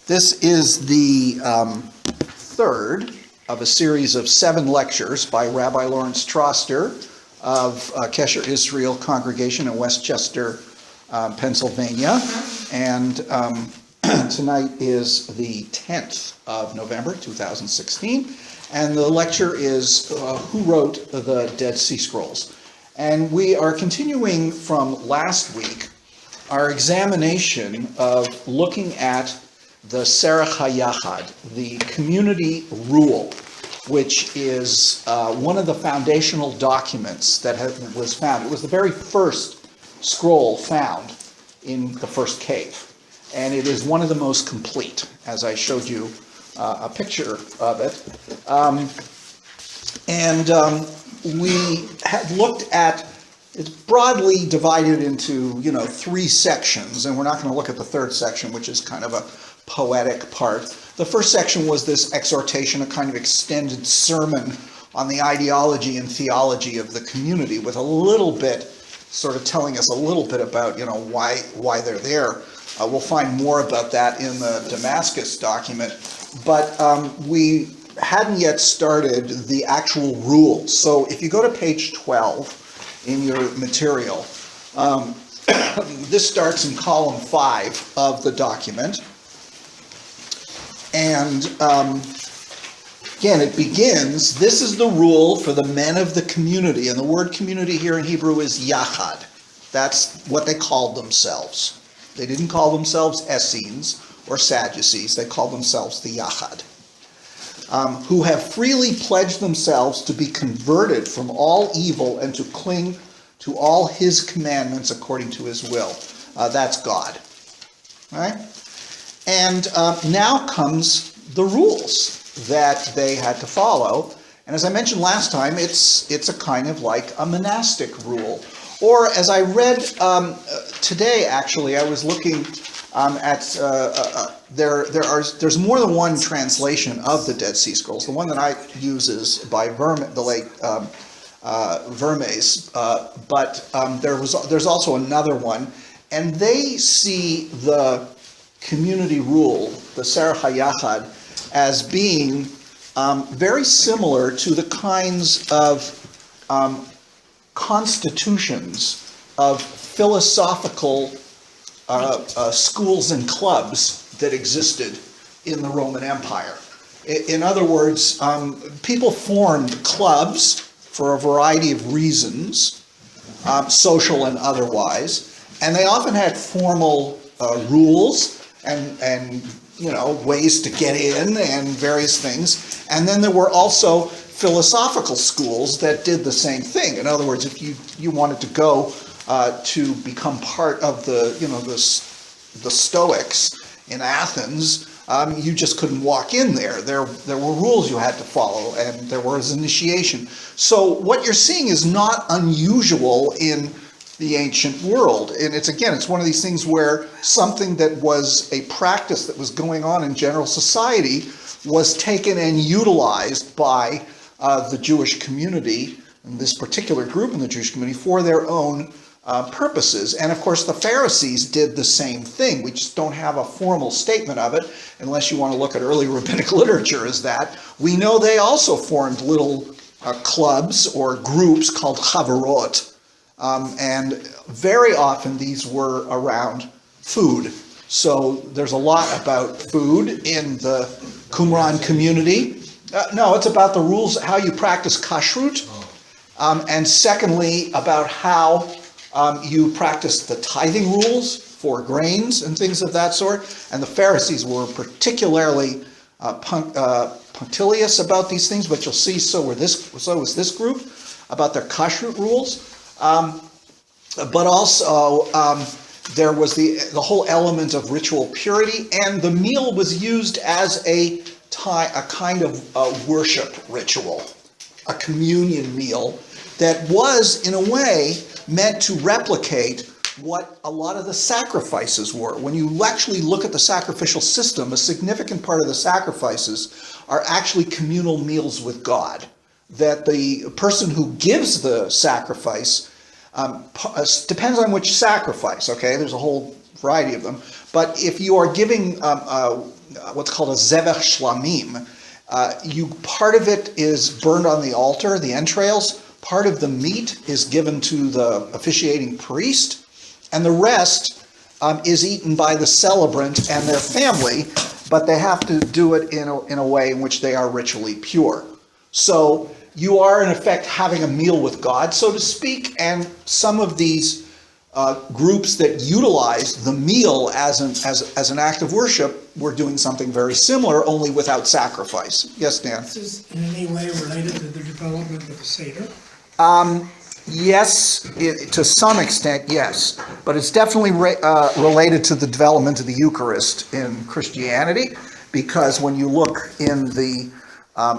This is the third of a series of 7 lectures by Rabbi Lawrence Troster of Kesher Israel Congregation in Westchester, Pennsylvania. And tonight is the 10th of November, 2016. And the lecture is Who Wrote the Dead Sea Scrolls? And we are continuing from last week our examination of looking at the Serach HaYachad, the community rule, which is one of the foundational documents that was found. It was the very first scroll found in the first cave, and it is one of the most complete, as I showed you a picture of it. We had looked at, it's broadly divided into, 3 sections, and we're not going to look at the third section, which is kind of a poetic part. The first section was this exhortation, a kind of extended sermon on the ideology and theology of the community, with a little bit sort of telling us a little bit about, why they're there. We'll find more about that in the Damascus document, but we hadn't yet started the actual rules. So if you go to page 12 in your material, this starts in column 5 of the document. And again, it begins, this is the rule for the men of the community. And the word community here in Hebrew is yachad. That's what they called themselves. They didn't call themselves Essenes or Sadducees. They called themselves the yachad. Who have freely pledged themselves to be converted from all evil and to cling to all his commandments according to his will. That's God. All right? And now comes the rules that they had to follow. And as I mentioned last time, it's a kind of like a monastic rule. Or as I read today, actually, I was looking at there's more than one translation of the Dead Sea Scrolls. The one that I use is by the late Vermes, but there's also another one, and they see the community rule, the Serach HaYachad, as being very similar to the kinds of constitutions of philosophical schools and clubs that existed in the Roman Empire. In other words, people formed clubs for a variety of reasons, social and otherwise, and they often had formal rules and ways to get in and various things. And then there were also philosophical schools that did the same thing. In other words, if you wanted to go to become part of the Stoics in Athens, you just couldn't walk in there. There were rules you had to follow, and there was initiation. So what you're seeing is not unusual in the ancient world. And it's one of these things where something that was a practice that was going on in general society was taken and utilized by the Jewish community, and this particular group in the Jewish community, for their own purposes. And of course the Pharisees did the same thing. We just don't have a formal statement of it, unless you want to look at early rabbinic literature as that. We know they also formed little clubs or groups called chavarot. And very often these were around food. So there's a lot about food in the Qumran community. No, it's about the rules, how you practice kashrut. And secondly, about how you practice the tithing rules for grains and things of that sort. And the Pharisees were particularly punctilious about these things, but you'll see so was this group about their kashrut rules. But also there was the whole element of ritual purity, and the meal was used as a kind of worship ritual, a communion meal that was, in a way, meant to replicate what a lot of the sacrifices were. When you actually look at the sacrificial system, a significant part of the sacrifices are actually communal meals with God. That the person who gives the sacrifice depends on which sacrifice, okay? There's a whole variety of them. But if you are giving what's called a zevach shlamim. Part of it is burned on the altar, the entrails. Part of the meat is given to the officiating priest, and the rest is eaten by the celebrant and their family, but they have to do it in a way in which they are ritually pure. So you are in effect having a meal with God, so to speak, and some of these groups that utilize the meal as an act of worship were doing something very similar, only without sacrifice. Yes, Dan? Is this in any way related to the development of the Seder? Yes, to some extent, yes. But it's definitely related to the development of the Eucharist in Christianity, because when you look in the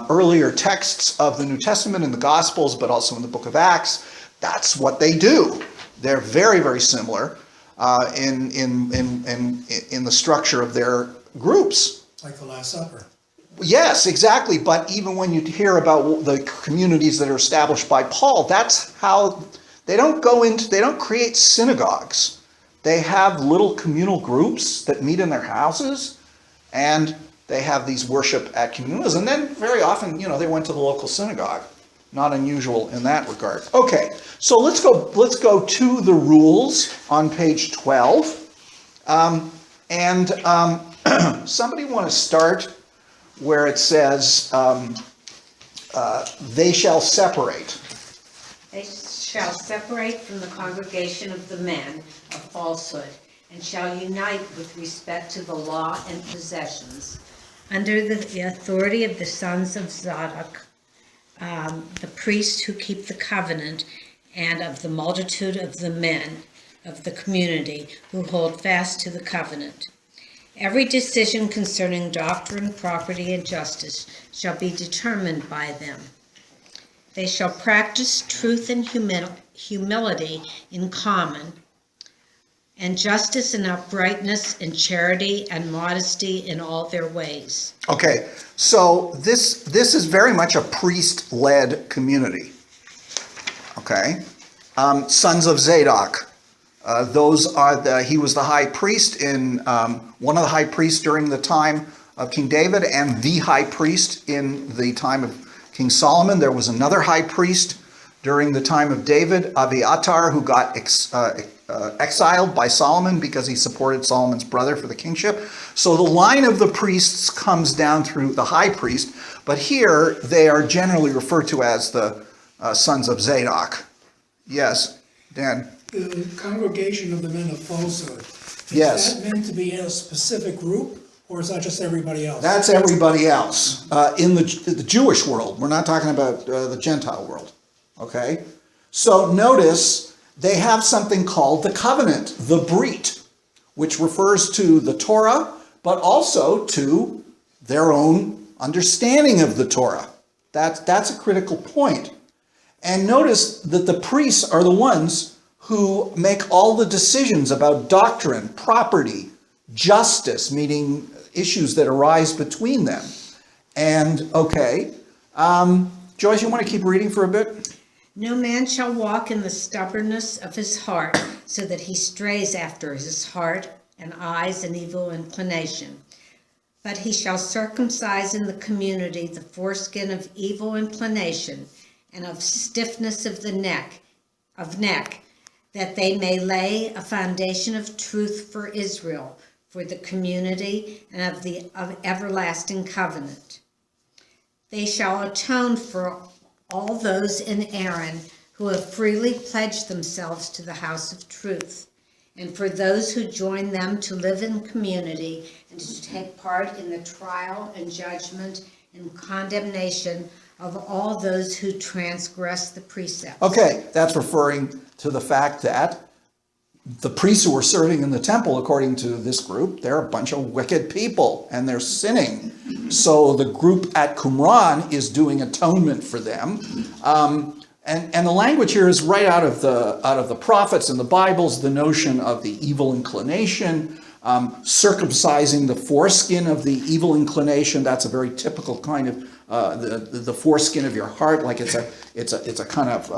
earlier texts of the New Testament, in the Gospels, but also in the Book of Acts, that's what they do. They're very, very similar in the structure of their groups. Like the Last Supper. Yes, exactly. But even when you hear about the communities that are established by Paul, that's how they don't create synagogues. They have little communal groups that meet in their houses, and they have these worship at communals. And then very often, they went to the local synagogue. Not unusual in that regard. Okay, so let's go to the rules on page 12. Somebody want to start where it says, they shall separate. They shall separate from the congregation of the men of falsehood, and shall unite with respect to the law and possessions, under the authority of the sons of Zadok, the priests who keep the covenant, and of the multitude of the men of the community who hold fast to the covenant. Every decision concerning doctrine, property, and justice shall be determined by them. They shall practice truth and humility in common, and justice and uprightness and charity and modesty in all their ways. Okay, so this is very much a priest-led community. Okay, sons of Zadok. He was the high priest in one of the high priests during the time of King David, and the high priest in the time of King Solomon. There was another high priest during the time of David, Abiathar, who got exiled by Solomon because he supported Solomon's brother for the kingship. So the line of the priests comes down through the high priest, but here they are generally referred to as the sons of Zadok. Yes, Dan? The congregation of the men of falsehood. Yes. Is that meant to be in a specific group, or is that just everybody else? That's everybody else. In the Jewish world, we're not talking about the Gentile world. Okay? So notice they have something called the covenant, the Brit, which refers to the Torah, but also to their own understanding of the Torah. That's a critical point. And notice that the priests are the ones who make all the decisions about doctrine, property, justice, meaning issues that arise between them. And, okay, Joyce, you want to keep reading for a bit? No man shall walk in the stubbornness of his heart, so that he strays after his heart and eyes and evil inclination. But he shall circumcise in the community the foreskin of evil inclination, and of stiffness of the neck, that they may lay a foundation of truth for Israel, for the community, and of everlasting covenant. They shall atone for all those in Aaron who have freely pledged themselves to the house of truth, and for those who join them to live in community and to take part in the trial and judgment and condemnation of all those who transgress the precepts. Okay, that's referring to the fact that the priests who were serving in the temple, according to this group, they're a bunch of wicked people and they're sinning. So the group at Qumran is doing atonement for them. And the language here is right out of the prophets and the Bibles, the notion of the evil inclination, circumcising the foreskin of the evil inclination. That's a very typical kind of the foreskin of your heart, like it's a kind of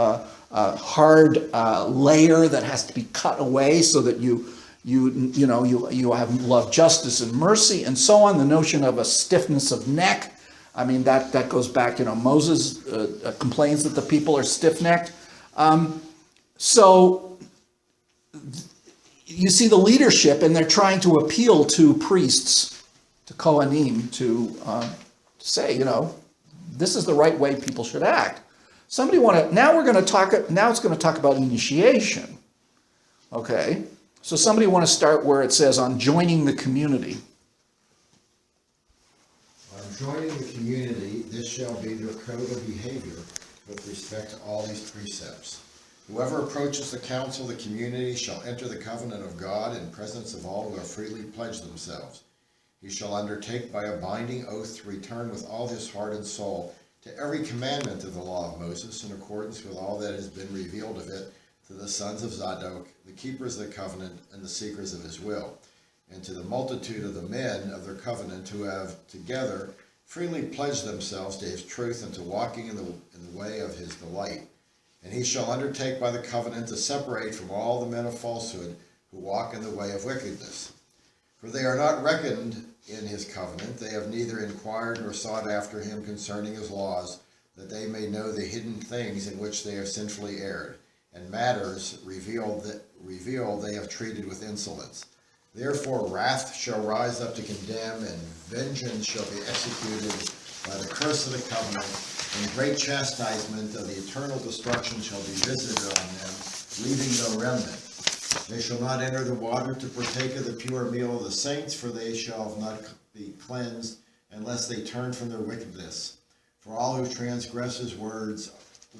hard layer that has to be cut away so that you You have love, justice, and mercy, and so on. The notion of a stiffness of neck. I mean, that goes back, Moses complains that the people are stiff-necked. So you see the leadership, and they're trying to appeal to priests, to Kohanim, to say, this is the right way people should act. Now it's going to talk about initiation. Okay? So somebody want to start where it says on joining the community. On joining the community, this shall be their code of behavior with respect to all these precepts. Whoever approaches the council of the community shall enter the covenant of God in presence of all who have freely pledged themselves. He shall undertake by a binding oath to return with all his heart and soul to every commandment of the law of Moses in accordance with all that has been revealed of it to the sons of Zadok, the keepers of the covenant and the seekers of his will, and to the multitude of the men of their covenant who have together freely pledged themselves to his truth and to walking in the way of his delight. And he shall undertake by the covenant to separate from all the men of falsehood who walk in the way of wickedness. For they are not reckoned in his covenant, they have neither inquired nor sought after him concerning his laws, that they may know the hidden things in which they have sinfully erred, and matters revealed they have treated with insolence. Therefore wrath shall rise up to condemn, and vengeance shall be executed by the curse of the covenant, and great chastisement of the eternal destruction shall be visited on them, leaving no remnant. They shall not enter the water to partake of the pure meal of the saints, for they shall not be cleansed, unless they turn from their wickedness. For all who transgress his word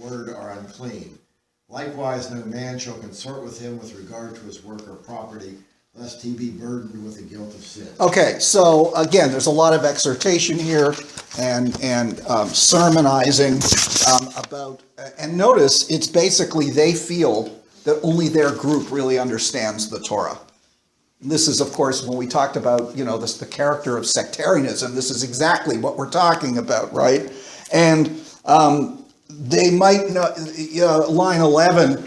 are unclean. Likewise no man shall consort with him with regard to his work or property, lest he be burdened with the guilt of sin. Okay, so again, there's a lot of exhortation here and sermonizing about, and notice it's basically they feel that only their group really understands the Torah. This is, of course, when we talked about, the character of sectarianism, this is exactly what we're talking about, right? And they might know, line 11,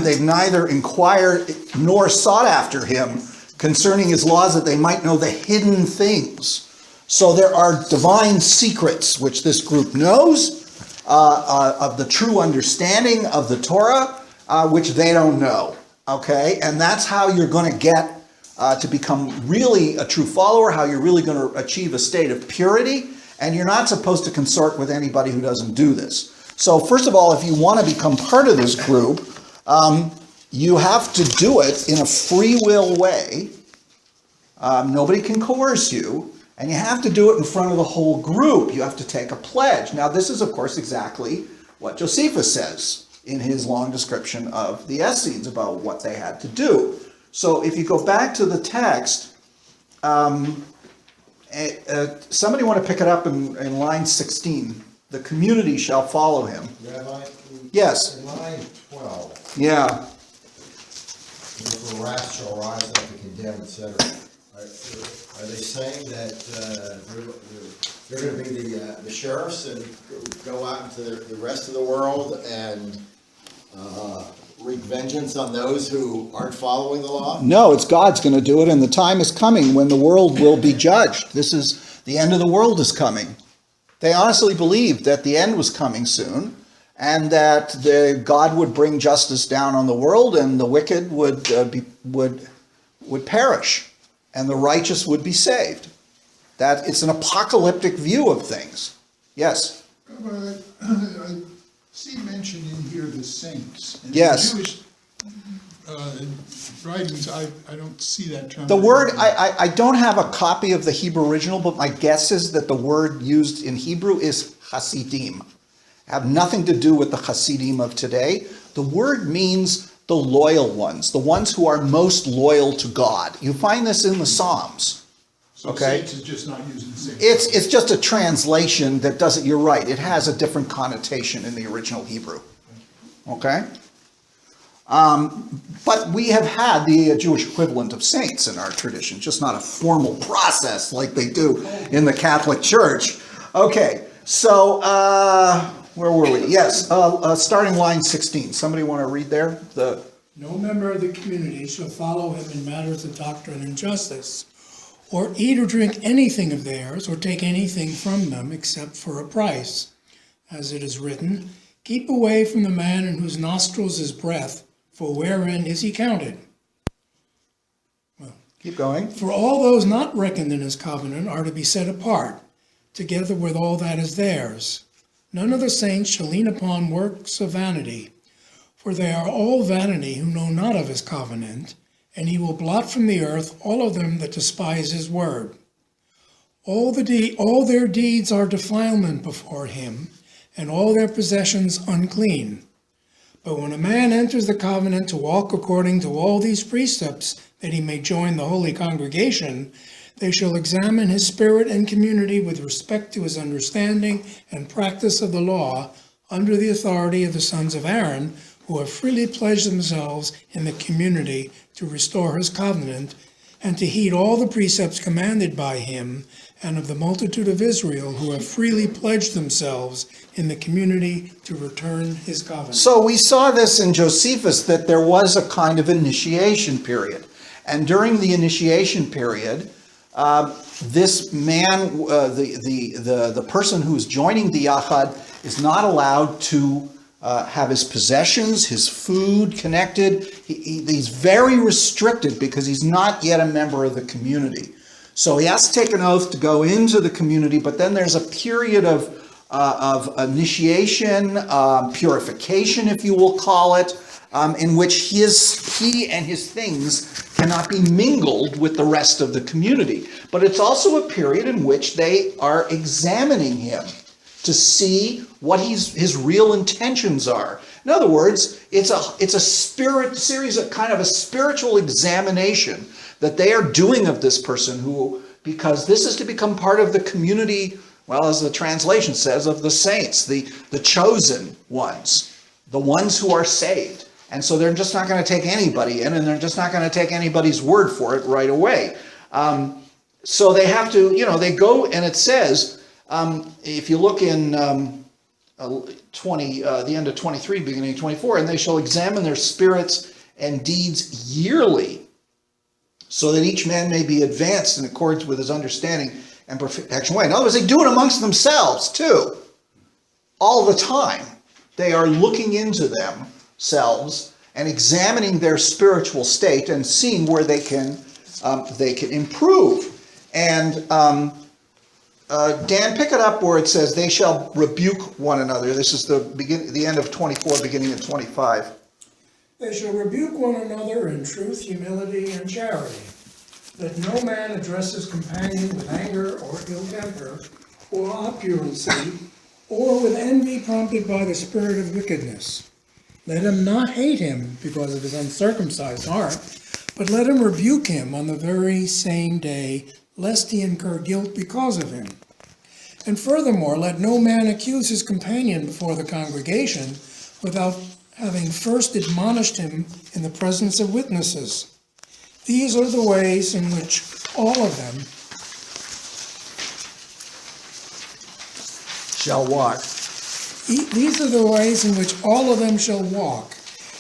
they've neither inquired nor sought after him concerning his laws that they might know the hidden things. So there are divine secrets which this group knows of the true understanding of the Torah, which they don't know. Okay, and that's how you're going to get to become really a true follower, how you're really going to achieve a state of purity, and you're not supposed to consort with anybody who doesn't do this. So first of all, if you want to become part of this group, you have to do it in a free will way. Nobody can coerce you, and you have to do it in front of the whole group. You have to take a pledge. Now this is, of course, exactly what Josephus says in his long description of the Essenes about what they had to do. So if you go back to the text, somebody want to pick it up in line 16. The community shall follow him. Rabbi? Yes. In line 12. Yeah. Therefore wrath shall rise up to condemn, etc. Are they saying that they're going to be the sheriffs and go out into the rest of the world and wreak vengeance on those who aren't following the law? No, it's God's going to do it, and the time is coming when the world will be judged. This is, the end of the world is coming. They honestly believed that the end was coming soon, and that God would bring justice down on the world, and the wicked would perish, and the righteous would be saved. That it's an apocalyptic view of things. Yes. But I see mentioned in here the saints. In Yes. the Jewish writings, I don't see that term. The word, I don't have a copy of the Hebrew original, but my guess is that the word used in Hebrew is Hasidim. Have nothing to do with the Hasidim of today. The word means the loyal ones, the ones who are most loyal to God. You find this in the Psalms. So Okay. saints is just not using the same. It's just a translation that doesn't, you're right, it has a different connotation in the original Hebrew. Okay? But we have had the Jewish equivalent of saints in our tradition, just not a formal process like they do in the Catholic Church. Okay, so where were we? Yes, starting line 16. Somebody want to read there? No member of the community shall follow him in matters of doctrine and justice, or eat or drink anything of theirs, or take anything from them except for a price. As it is written, keep away from the man in whose nostrils is breath, for wherein is he counted? Keep going. For all those not reckoned in his covenant are to be set apart, together with all that is theirs. None of the saints shall lean upon works of vanity, for they are all vanity who know not of his covenant, and he will blot from the earth all of them that despise his word. All their deeds are defilement before him, and all their possessions unclean. But when a man enters the covenant to walk according to all these precepts, that he may join the holy congregation, they shall examine his spirit and community with respect to his understanding and practice of the law, under the authority of the sons of Aaron, who have freely pledged themselves in the community to restore his covenant, and to heed all the precepts commanded by him, and of the multitude of Israel, who have freely pledged themselves in the community to return his covenant. So we saw this in Josephus, that there was a kind of initiation period. And during the initiation period, this man, the person who's joining the Yachad, is not allowed to have his possessions, his food connected. He's very restricted because he's not yet a member of the community. So he has to take an oath to go into the community, but then there's a period of initiation, purification, if you will call it, in which he and his things cannot be mingled with the rest of the community. But it's also a period in which they are examining him to see what his real intentions are. In other words, it's a series of kind of a spiritual examination that they are doing of this person, because this is to become part of the community, well, as the translation says, of the saints, the chosen ones, the ones who are saved. And so they're just not going to take anybody in, and they're just not going to take anybody's word for it right away. So they have to, they go, and it says, if you look in the end of 23, beginning of 24, and they shall examine their spirits and deeds yearly, so that each man may be advanced in accordance with his understanding and perfection way. In other words, they do it amongst themselves too, all the time. They are looking into themselves and examining their spiritual state and seeing where they can improve. And Dan, pick it up where it says, they shall rebuke one another. This is the end of 24, beginning of 25. They shall rebuke one another in truth, humility, and charity. Let no man address his companion with anger or ill temper, or opulency, or with envy prompted by the spirit of wickedness. Let him not hate him because of his uncircumcised heart, but let him rebuke him on the very same day, lest he incur guilt because of him. And furthermore, let no man accuse his companion before the congregation without having first admonished him in the presence of witnesses. These are the ways in which all of them Shall walk. These are the ways in which all of them shall walk,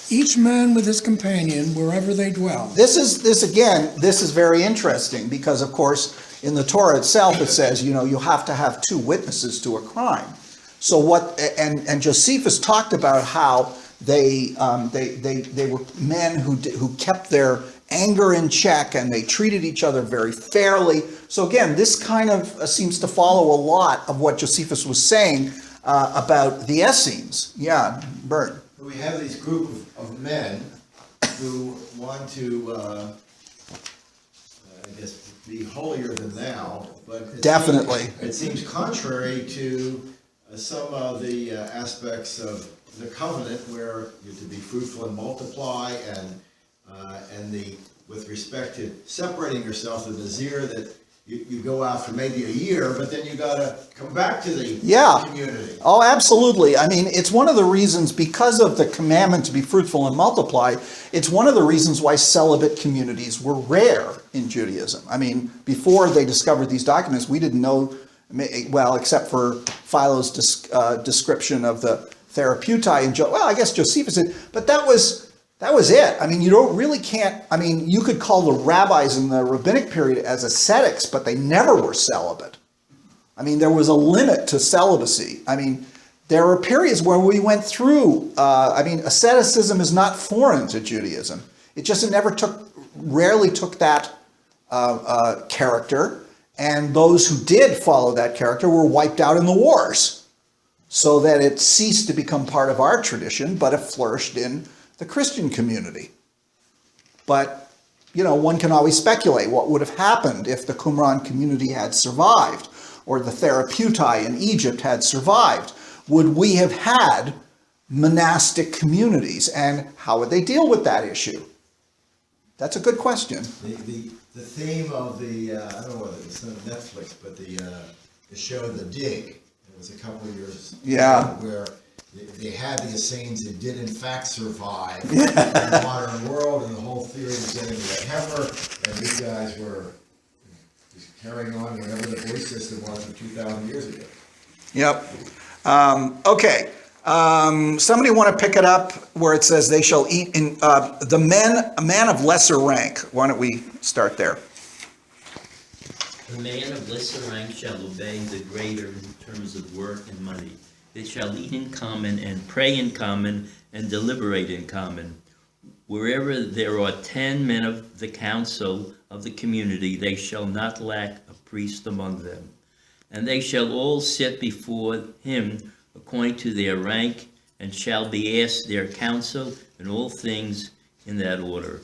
each man with his companion wherever they dwell. This is very interesting, because of course in the Torah itself it says, you have to have two witnesses to a crime. So and Josephus talked about how they were men who kept their anger in check, and they treated each other very fairly. So again, this kind of seems to follow a lot of what Josephus was saying about the Essenes. Yeah, Bert. We have these group of men who want to, be holier than thou, but Definitely. It seems contrary to some of the aspects of the covenant, where you're to be fruitful and multiply, and with respect to separating yourself, the Nazir, that you go out for maybe a year, but then you got to come back to the community. Oh, absolutely. I mean, it's one of the reasons, because of the commandment to be fruitful and multiply, it's one of the reasons why celibate communities were rare in Judaism. I mean, before they discovered these documents, we didn't know, well, except for Philo's description of the therapeutai, and I guess Josephus did, but that was That was it. I mean, you don't really can't, I mean, you could call the rabbis in the rabbinic period as ascetics, but they never were celibate. I mean, there was a limit to celibacy. I mean, there were periods where we went through, asceticism is not foreign to Judaism. It just rarely took that character, and those who did follow that character were wiped out in the wars, so that it ceased to become part of our tradition, but it flourished in the Christian community. But, one can always speculate what would have happened if the Qumran community had survived, or the Therapeutai in Egypt had survived. Would we have had monastic communities, and how would they deal with that issue? That's a good question. The theme of the, I don't know whether it's on Netflix, but the show The Dig, it was a couple of years ago, where they had the Essenes that did in fact survive in the modern world, and the whole theory was getting the heifer, and these guys were just carrying on whatever the belief system was from 2,000 years ago. Yep. Okay. Somebody want to pick it up where it says they shall eat in a man of lesser rank. Why don't we start there? The man of lesser rank shall obey the greater in terms of work and money. They shall eat in common and pray in common and deliberate in common. Wherever there are 10 men of the council of the community, they shall not lack a priest among them. And they shall all sit before him according to their rank, and shall be asked their counsel in all things in that order.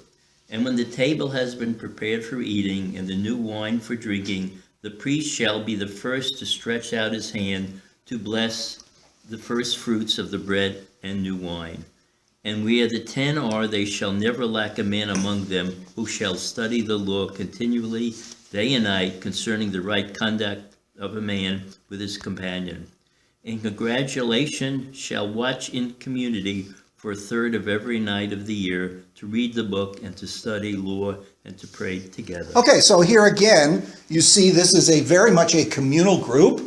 And when the table has been prepared for eating, and the new wine for drinking, the priest shall be the first to stretch out his hand to bless the first fruits of the bread and new wine. And where the 10 are, they shall never lack a man among them who shall study the law continually, day and night, concerning the right conduct of a man with his companion. In congratulation shall watch in community for a third of every night of the year, to read the book and to study law and to pray together. Okay, so here again, you see this is very much a communal group.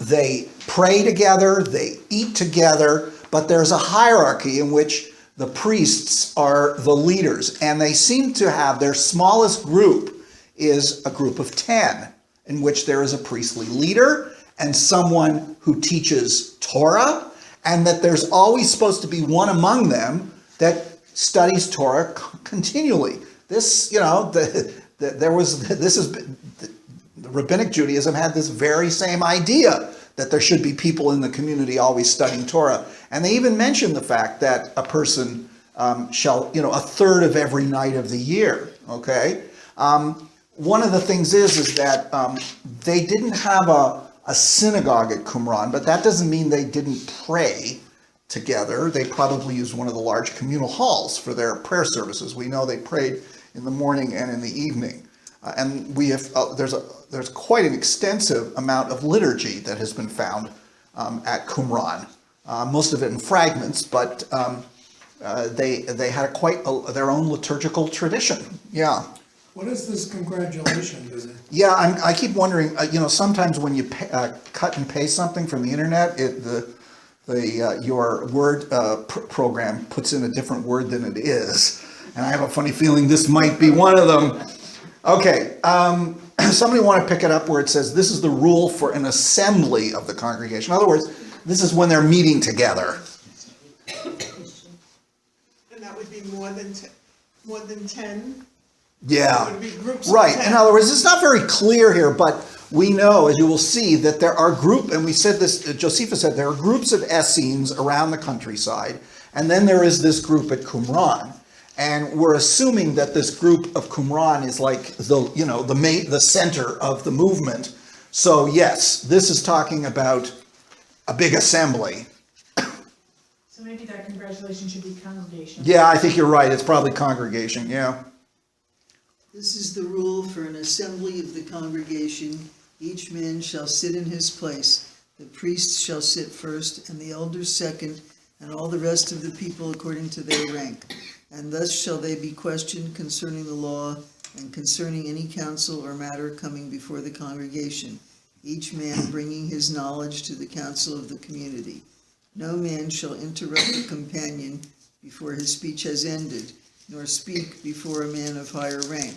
They pray together, they eat together, but there's a hierarchy in which the priests are the leaders, and they seem to have their smallest group is a group of 10, in which there is a priestly leader and someone who teaches Torah, and that there's always supposed to be one among them that studies Torah continually. This, the Rabbinic Judaism had this very same idea that there should be people in the community always studying Torah. And they even mention the fact that a person shall, a third of every night of the year, okay? One of the things is that they didn't have a synagogue at Qumran, but that doesn't mean they didn't pray together. They probably used one of the large communal halls for their prayer services. We know they prayed in the morning and in the evening. And we have there's quite an extensive amount of liturgy that has been found at Qumran. Most of it in fragments, but they had their own liturgical tradition. Yeah. What is this congratulation visit? Yeah, I keep wondering. Sometimes when you cut and paste something from the internet, your word program puts in a different word than it is, and I have a funny feeling this might be one of them. Okay, somebody want to pick it up where it says this is the rule for an assembly of the congregation. In other words, this is when they're meeting together. And that would be more than 10? Yeah, It would be groups right. of 10. In other words, it's not very clear here, but we know, as you will see, that there are and we said this, Josephus said, there are groups of Essenes around the countryside, and then there is this group at Qumran. And we're assuming that this group of Qumran is like the center of the movement. So yes, this is talking about a big assembly. So maybe that congratulation should be congregation. Yeah, I think you're right. It's probably congregation, yeah. This is the rule for an assembly of the congregation. Each man shall sit in his place. The priests shall sit first, and the elders second, and all the rest of the people according to their rank. And thus shall they be questioned concerning the law, and concerning any counsel or matter coming before the congregation, each man bringing his knowledge to the council of the community. No man shall interrupt a companion, before his speech has ended, nor speak before a man of higher rank.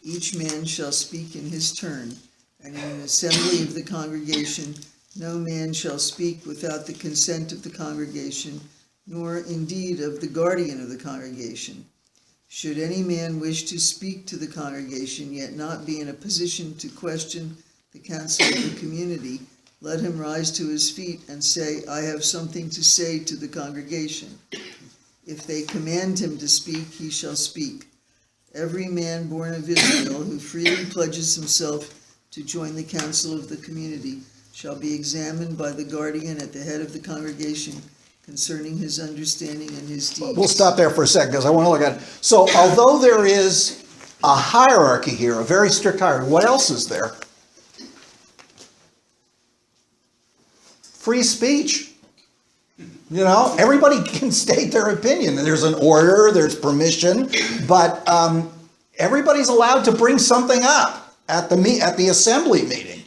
Each man shall speak in his turn, and in an assembly of the congregation no man shall speak without the consent of the congregation, nor indeed of the guardian of the congregation. Should any man wish to speak to the congregation, yet not be in a position to question the council of the community, let him rise to his feet and say, I have something to say to the congregation. If they command him to speak, he shall speak. Every man born of Israel who freely pledges himself to join the council of the community shall be examined by the guardian at the head of the congregation concerning his understanding and his deeds. We'll stop there for a second because I want to look at it. So although there is a hierarchy here, a very strict hierarchy, what else is there? Free speech. You know, everybody can state their opinion. There's an order, there's permission, but everybody's allowed to bring something up at the assembly meeting.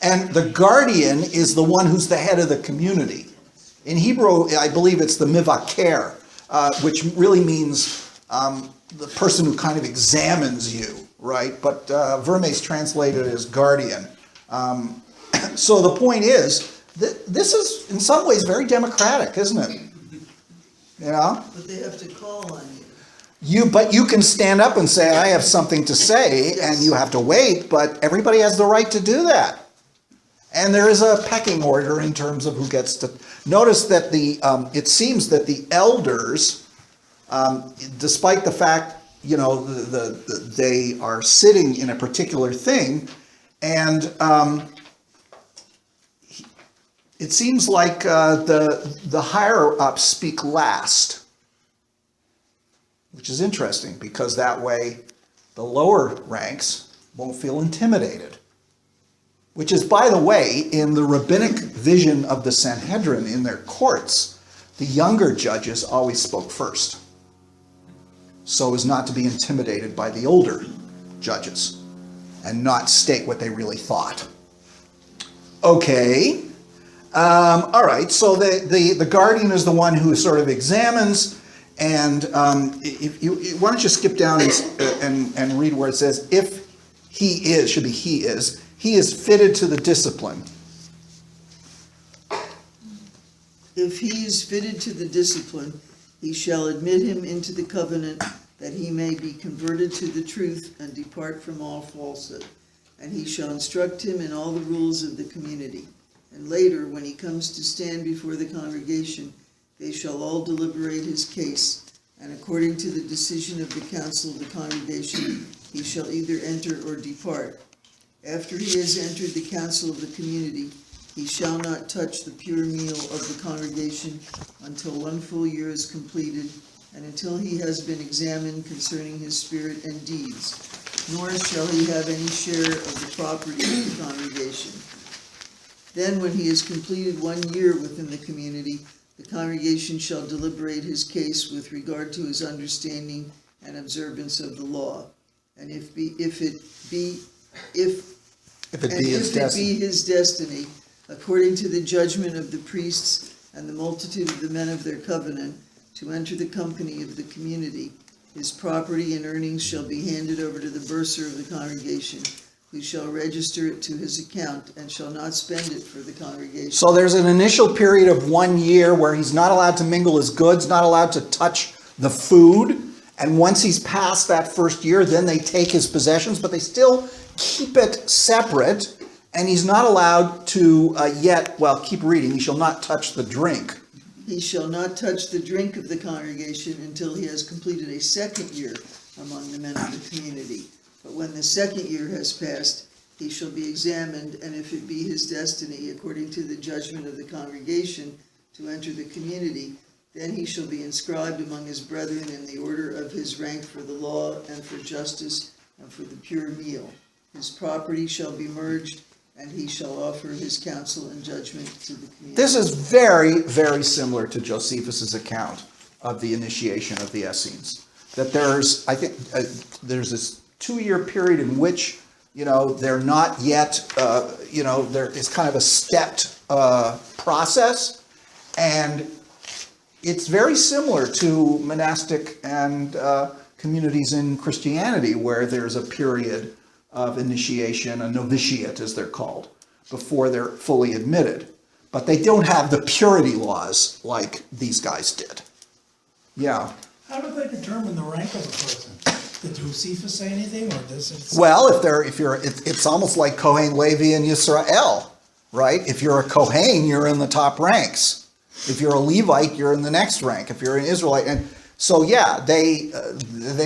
And the guardian is the one who's the head of the community. In Hebrew, I believe it's the mivaker, which really means the person who kind of examines you, right? But Vermes translated it as guardian. So the point is, this is in some ways very democratic, isn't it? You know? But they have to call on you. But you can stand up and say, I have something to say, and you have to wait, but everybody has the right to do that. And there is a pecking order in terms of who gets to. Notice that it seems that the elders, despite the fact, you know, they are sitting in a particular thing, and it seems like the higher ups speak last, which is interesting because that way the lower ranks won't feel intimidated. Which is, by the way, in the rabbinic vision of the Sanhedrin in their courts, the younger judges always spoke first, so as not to be intimidated by the older judges and not state what they really thought. Okay. All right, so the guardian is the one who sort of examines, and why don't you skip down and read where it says, if he is, should be he is fitted to the discipline. If he is fitted to the discipline, he shall admit him into the covenant, that he may be converted to the truth and depart from all falsehood. And he shall instruct him in all the rules of the community. And later, when he comes to stand before the congregation, they shall all deliberate his case. And according to the decision of the council of the congregation, he shall either enter or depart. After he has entered the council of the community, he shall not touch the pure meal of the congregation until 1 full year is completed, and until he has been examined concerning his spirit and deeds. Nor shall he have any share of the property of the congregation. Then, when he has completed 1 year within the community, the congregation shall deliberate his case with regard to his understanding and observance of the law. And if it be his destiny, according to the judgment of the priests and the multitude of the men of their covenant, to enter the company of the community, his property and earnings shall be handed over to the bursar of the congregation, who shall register it to his account and shall not spend it for the congregation. So there's an initial period of 1 year where he's not allowed to mingle his goods, not allowed to touch the food. And once he's passed that first year, then they take his possessions, but they still keep it separate. And he's not allowed to keep reading, he shall not touch the drink. He shall not touch the drink of the congregation until he has completed a 2nd year among the men of the community. But when the 2nd year has passed, he shall be examined, and if it be his destiny, according to the judgment of the congregation, to enter the community, then he shall be inscribed among his brethren in the order of his rank for the law and for justice and for the pure meal. His property shall be merged, and he shall offer his counsel and judgment to the community. This is very, very similar to Josephus's account of the initiation of the Essenes. That there's this 2-year period in which, they're not yet, there is kind of a stepped process, and it's very similar to monastic and communities in Christianity, where there's a period of initiation, a novitiate as they're called, before they're fully admitted. But they don't have the purity laws like these guys did. Yeah. How do they determine the rank of a person? Did Josephus say anything, or does it? Well, it's almost like Kohen, Levi, and Yisrael, right? If you're a Kohen, you're in the top ranks. If you're a Levite, you're in the next rank. If you're an Israelite, and so yeah, they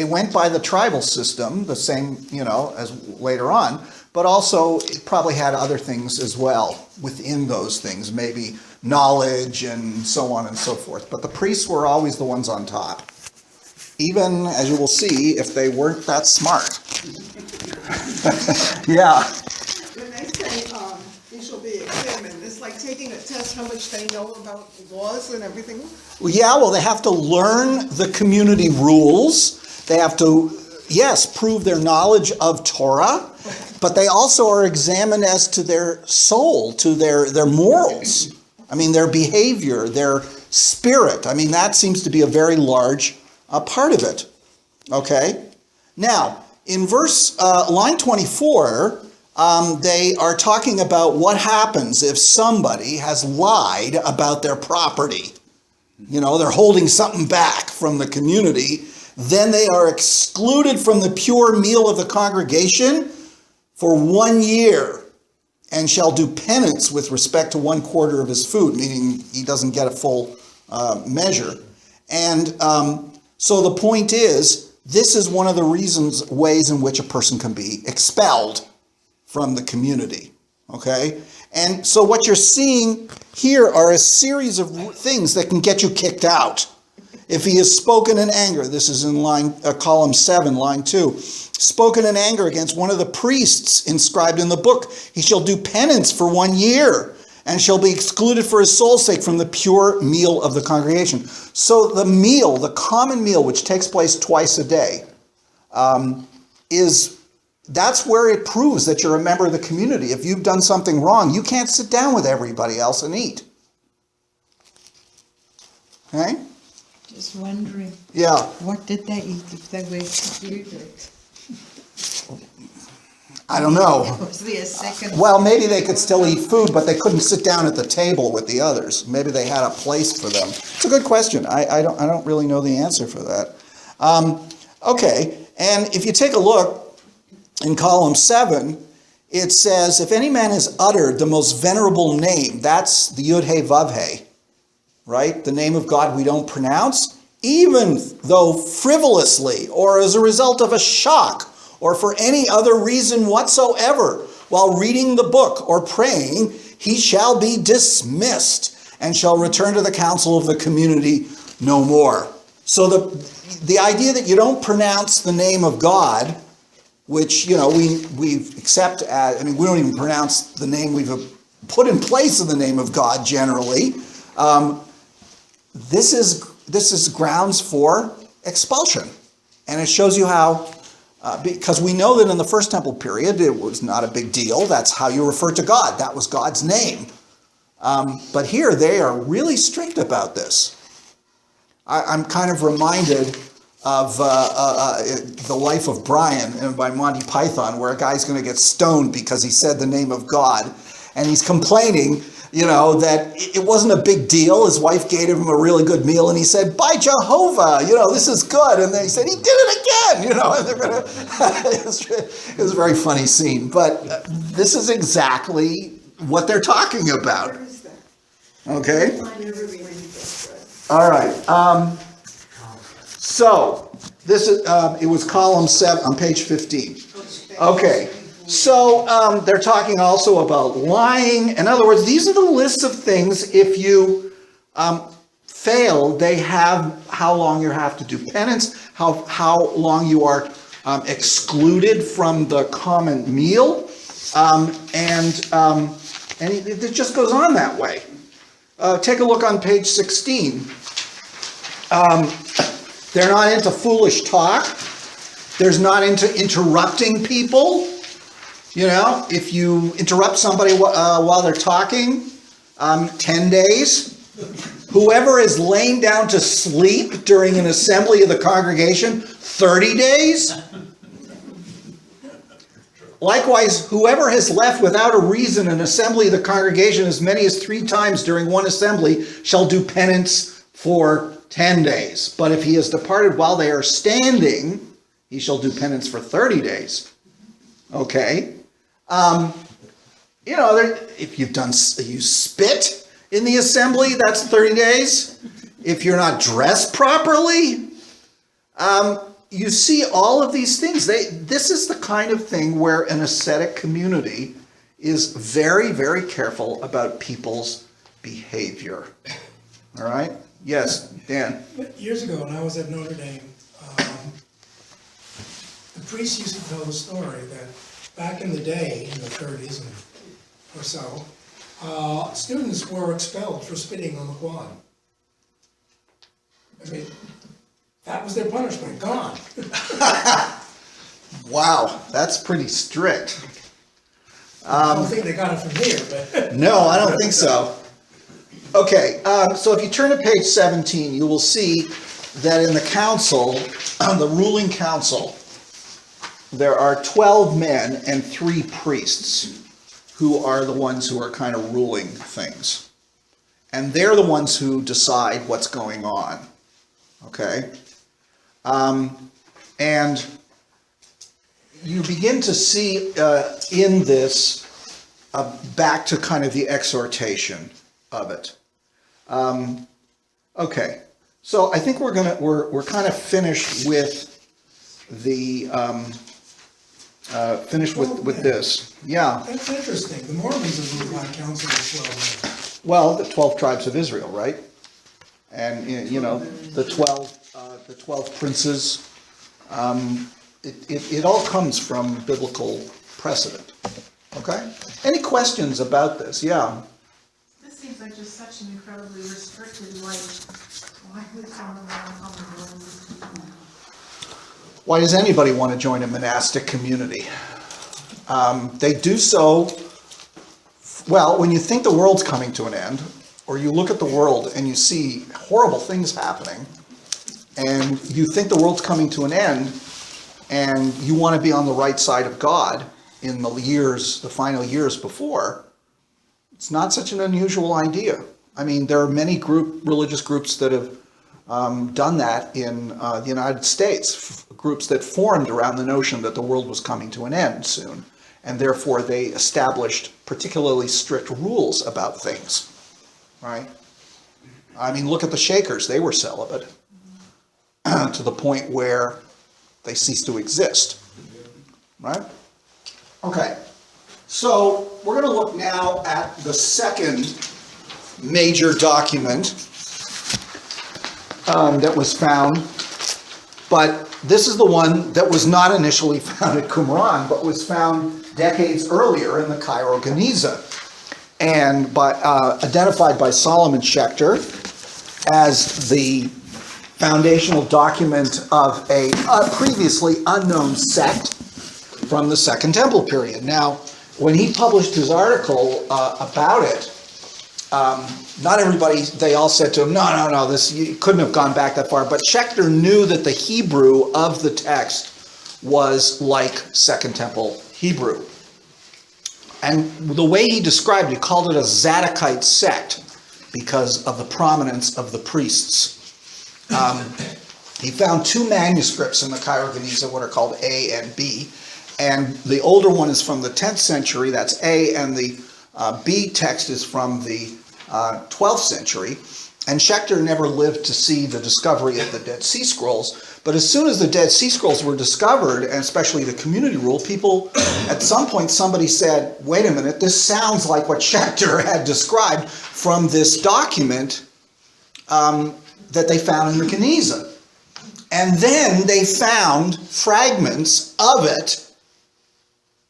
went by the tribal system, the same, as later on, but also it probably had other things as well within those things, maybe knowledge and so on and so forth. But the priests were always the ones on top, even, as you will see, if they weren't that smart. Yeah. When they say, you shall be examined, it's like taking a test how much they know about laws and everything. Yeah, well, they have to learn the community rules. They have to, yes, prove their knowledge of Torah, but they also are examined as to their soul, to their morals. I mean, their behavior, their spirit. I mean, that seems to be a very large part of it. Okay? Now, in line 24, they are talking about what happens if somebody has lied about their property. They're holding something back from the community. Then they are excluded from the pure meal of the congregation for 1 year, and shall do penance with respect to 1/4 of his food, meaning he doesn't get a full measure. And so the point is, this is one of the ways in which a person can be expelled from the community, okay? And so what you're seeing here are a series of things that can get you kicked out. If he has spoken in anger, this is in column 7, line 2, spoken in anger against one of the priests inscribed in the book, he shall do penance for 1 year and shall be excluded for his soul's sake from the pure meal of the congregation. So the meal, the common meal, which takes place twice a day, that's where it proves that you're a member of the community. If you've done something wrong, you can't sit down with everybody else and eat. Okay? Just wondering, Yeah. what did they eat if they were excluded? I don't know. Was there a second? Well, maybe they could still eat food, but they couldn't sit down at the table with the others. Maybe they had a place for them. It's a good question. I don't really know the answer for that. Okay, and if you take a look in column 7, it says, if any man has uttered the most venerable name, that's the Yud He Vav He, right? The name of God we don't pronounce, even though frivolously or as a result of a shock or for any other reason whatsoever, while reading the book or praying, he shall be dismissed and shall return to the council of the community no more. So the idea that you don't pronounce the name of God, which, we accept as, we don't even pronounce the name we've put in place of the name of God generally. This is grounds for expulsion. And it shows you how, because we know that in the First Temple period, it was not a big deal. That's how you refer to God. That was God's name. But here they are really strict about this. I'm kind of reminded of The Life of Brian by Monty Python, where a guy's going to get stoned because he said the name of God. And he's complaining, that it wasn't a big deal. His wife gave him a really good meal, and he said, by Jehovah, this is good. And then he said, he did it again, and they're gonna it was a very funny scene. But this is exactly what they're talking about. Where is that? Okay? I never read this. All right. So this is it was column 7 on page 15. Okay. So they're talking also about lying. In other words, these are the lists of things. If you fail, they have how long you have to do penance, how long you are excluded from the common meal, and it just goes on that way. Take a look on page 16. They're not into foolish talk. There's not into interrupting people. If you interrupt somebody while they're talking, 10 days. Whoever is laying down to sleep during an assembly of the congregation, 30 days? Likewise, whoever has left without a reason an assembly of the congregation as many as 3 times during one assembly shall do penance for 10 days. But if he has departed while they are standing, he shall do penance for 30 days. Okay. If you spit in the assembly, that's 30 days. If you're not dressed properly, you see all of these things. This is the kind of thing where an ascetic community is very, very careful about people's behavior. All right? Yes, Dan. Years ago, when I was at Notre Dame, the priest used to tell the story that back in the day, in the 30s or so, students were expelled for spitting on the quad. I mean, that was their punishment, gone. Wow, that's pretty strict. I don't think they got it from here, but. No, I don't think so. Okay, so if you turn to page 17, you will see that in the council, the ruling council, there are 12 men and 3 priests who are the ones who are kind of ruling things. And they're the ones who decide what's going on. Okay? And you begin to see in this back to kind of the exhortation of it. Okay, so I think we're kind of finished with the with this. Yeah. That's interesting. The Mormons are ruled by a council of 12 men. Well, the 12 tribes of Israel, right? And the 12 princes. It all comes from biblical precedent. Okay. Any questions about this? Yeah. This seems like just such an incredibly restricted life. Why would someone want to come and Why does anybody want to join a monastic community? They do so, well, when you think the world's coming to an end, or you look at the world and you see horrible things happening, and you think the world's coming to an end, and you want to be on the right side of God in the final years before, it's not such an unusual idea. I mean, there are many religious groups that have done that in the United States, groups that formed around the notion that the world was coming to an end soon, and therefore they established particularly strict rules about things, right? I mean, look at the Shakers. They were celibate to the point where they ceased to exist, right? Okay, so we're going to look now at the second major document that was found, but this is the one that was not initially found at Qumran, but was found decades earlier in the Cairo Geniza, and identified by Solomon Schechter as the foundational document of a previously unknown sect from the Second Temple period. Now, when he published his article about it, not everybody, they all said to him, no, this, you couldn't have gone back that far. But Schechter knew that the Hebrew of the text was like Second Temple Hebrew. And the way he described it, he called it a Zadokite sect because of the prominence of the priests. He found 2 manuscripts in the Cairo Geniza, what are called A and B. And the older one is from the 10th century, that's A, and the B text is from the 12th century. And Schechter never lived to see the discovery of the Dead Sea Scrolls. But as soon as the Dead Sea Scrolls were discovered, and especially the community rule, people, at some point somebody said, wait a minute, this sounds like what Schechter had described from this document that they found in the Geniza. And then they found fragments of it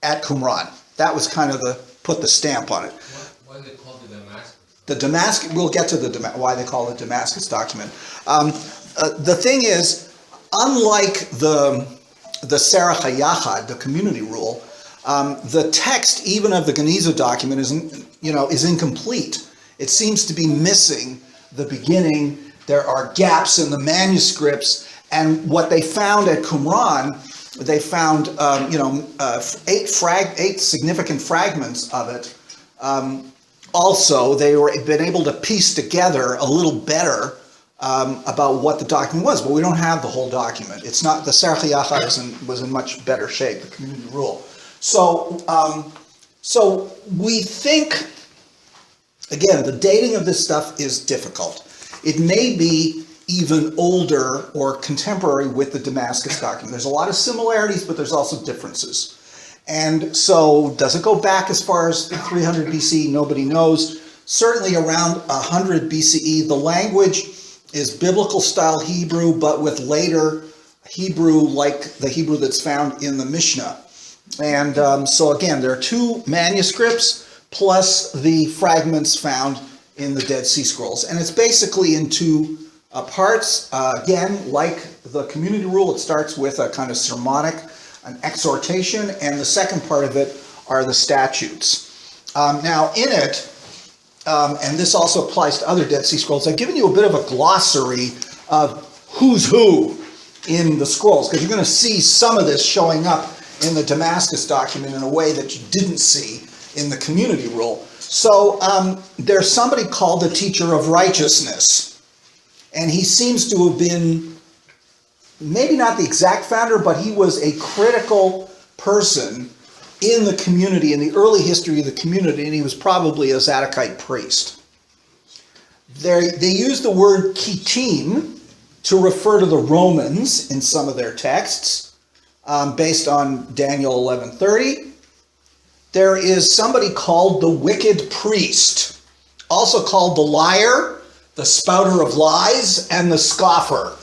at Qumran. That was kind of put the stamp on it. Why is it called the Damascus? The Damascus, we'll get to why they call it Damascus document. The thing is, unlike the Serach HaYachad, the community rule, the text even of the Geniza document is incomplete. It seems to be missing the beginning. There are gaps in the manuscripts, and what they found at Qumran, they found 8 significant fragments of it. Also, they were been able to piece together a little better about what the document was, but we don't have the whole document. It's not, the Serach Yachad was in much better shape, the community rule. So we think, again, the dating of this stuff is difficult. It may be even older or contemporary with the Damascus document. There's a lot of similarities, but there's also differences. And so, does it go back as far as 300 BCE? Nobody knows. Certainly around 100 BCE. The language is biblical style Hebrew, but with later Hebrew like the Hebrew that's found in the Mishnah. And so again, there are 2 manuscripts plus the fragments found in the Dead Sea Scrolls. And it's basically in 2 parts. Again, like the community rule, it starts with a kind of sermonic, an exhortation, and the second part of it are the statutes. Now in it, and this also applies to other Dead Sea Scrolls, I've given you a bit of a glossary of who's who in the scrolls, because you're going to see some of this showing up in the Damascus document in a way that you didn't see in the community rule. So there's somebody called the teacher of righteousness, and he seems to have been maybe not the exact founder, but he was a critical person in the community, in the early history of the community, and he was probably a Zadokite priest. They use the word Kittim to refer to the Romans in some of their texts, based on Daniel 11:30. There is somebody called the wicked priest, also called the liar, the spouter of lies, and the scoffer.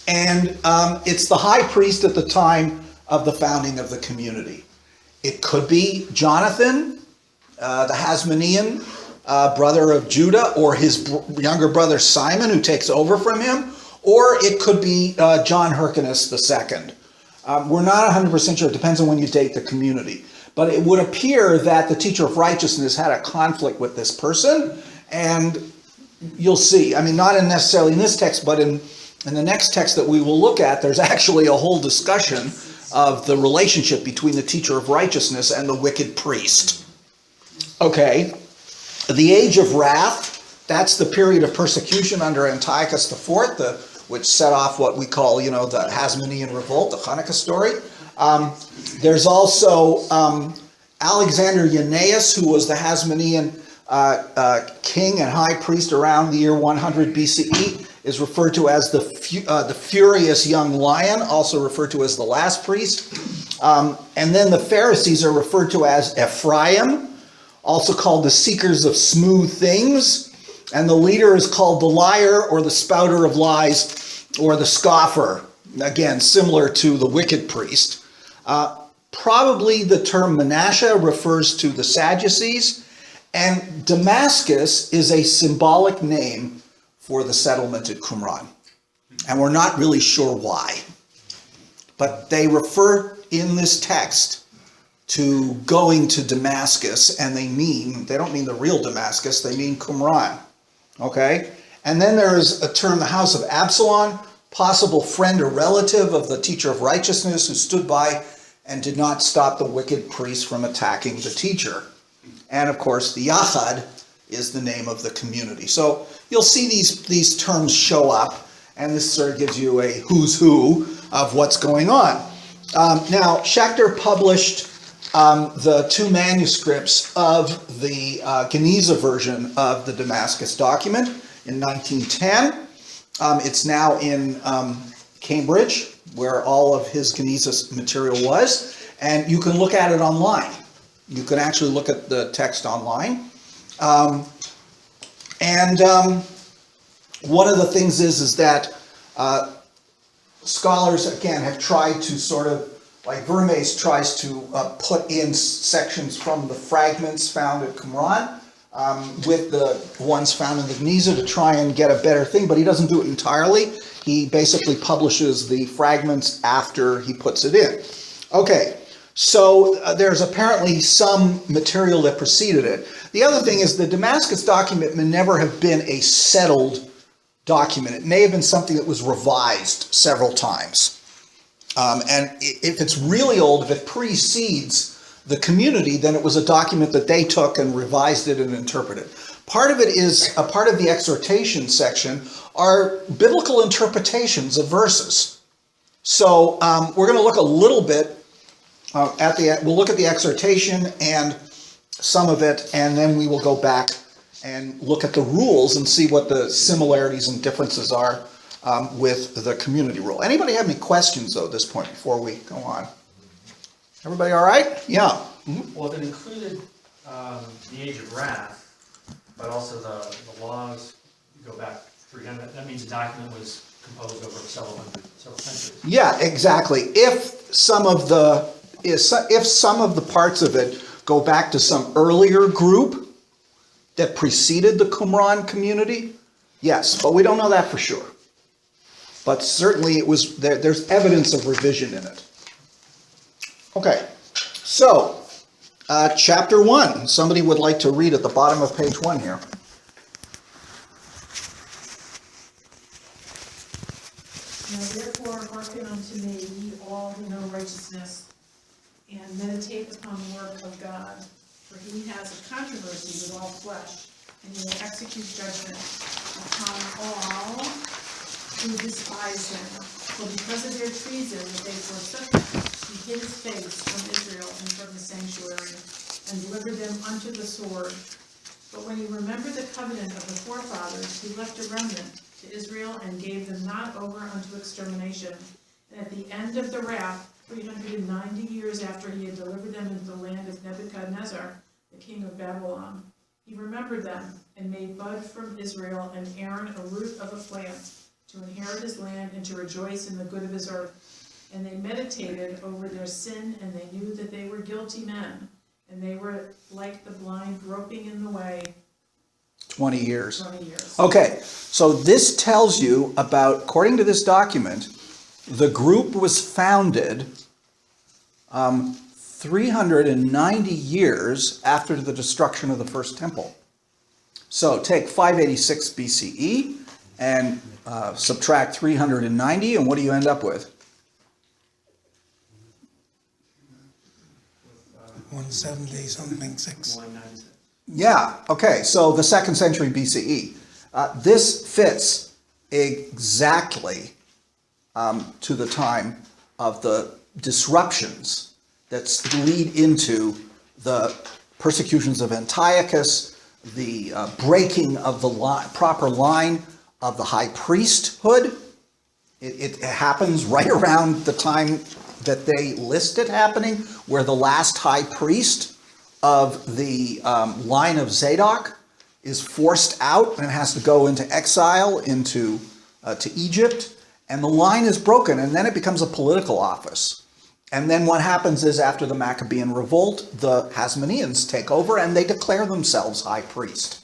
And it's the high priest at the time of the founding of the community. It could be Jonathan, the Hasmonean brother of Judah, or his younger brother Simon, who takes over from him, or it could be John Hyrcanus II. We're not 100% sure. It depends on when you date the community. But it would appear that the teacher of righteousness had a conflict with this person, and you'll see. I mean, not necessarily in this text, but in the next text that we will look at, there's actually a whole discussion of the relationship between the teacher of righteousness and the wicked priest. Okay, the age of wrath, that's the period of persecution under Antiochus IV, which set off what we call, the Hasmonean revolt, the Hanukkah story. There's also Alexander Eunaeus, who was the Hasmonean king and high priest around the year 100 BCE, is referred to as the furious young lion, also referred to as the last priest. And then the Pharisees are referred to as Ephraim, also called the seekers of smooth things. And the leader is called the liar, or the spouter of lies, or the scoffer. Again, similar to the wicked priest. Probably the term Manasseh refers to the Sadducees. And Damascus is a symbolic name for the settlement at Qumran. And we're not really sure why. But they refer in this text to going to Damascus, and they don't mean the real Damascus, they mean Qumran. Okay? And then there is a term, the House of Absalon, possible friend or relative of the teacher of righteousness who stood by and did not stop the wicked priest from attacking the teacher. And of course, the Yachad is the name of the community. So you'll see these terms show up, and this sort of gives you a who's who of what's going on. Now, Schechter published the 2 manuscripts of the Geniza version of the Damascus document in 1910. It's now in Cambridge, where all of his Geniza material was, and you can look at it online. You can actually look at the text online. One of the things is that scholars, again, have tried to sort of, like Vermes tries to put in sections from the fragments found at Qumran with the ones found in the Geniza to try and get a better thing, but he doesn't do it entirely. He basically publishes the fragments after he puts it in. Okay, So there's apparently some material that preceded it. The other thing is the Damascus document may never have been a settled document. It may have been something that was revised several times. And if it's really old, if it precedes the community, then it was a document that they took and revised it and interpreted. Part of it is, a part of the exhortation section are biblical interpretations of verses. So we're going to look a little bit we'll look at the exhortation and some of it, and then we will go back and look at the rules and see what the similarities and differences are with the community rule. Anybody have any questions, though, at this point before we go on? Everybody all right? Yeah. Mm-hmm. Well, it included the age of wrath, but also the laws go back 300. That means the document was composed over several centuries. Yeah, exactly. If some of the parts of it go back to some earlier group that preceded the Qumran community, yes, but we don't know that for sure. But certainly it was there's evidence of revision in it. Okay, so chapter 1. Somebody would like to read at the bottom of page 1 here. Now therefore hearken unto me, ye all who know righteousness, and meditate upon the work of God. For he has a controversy with all flesh, and he will execute judgment upon all who despise him. For because of their treason that they forsook him, he hid his face from Israel and from the sanctuary, and delivered them unto the sword. But when he remembered the covenant of the forefathers, he left a remnant to Israel and gave them not over unto extermination. And at the end of the wrath, 390 years after he had delivered them into the land of Nebuchadnezzar, the king of Babylon, he remembered them and made bud from Israel and Aaron a root of a plant, to inherit his land and to rejoice in the good of his earth. And they meditated over their sin, and they knew that they were guilty men, and they were like the blind groping in the way. 20 years. 20 years. Okay, so this tells you about, according to this document, the group was founded 390 years after the destruction of the first temple. So take 586 BCE and subtract 390, and what do you end up with? 170 something 6. 196. Yeah, okay, so the 2nd century BCE. This fits exactly to the time of the disruptions that lead into the persecutions of Antiochus, the breaking of the proper line of the high priesthood. It happens right around the time that they list it happening, where the last high priest of the line of Zadok is forced out and has to go into exile to Egypt, and the line is broken, and then it becomes a political office. And then what happens is, after the Maccabean revolt, the Hasmoneans take over and they declare themselves high priest,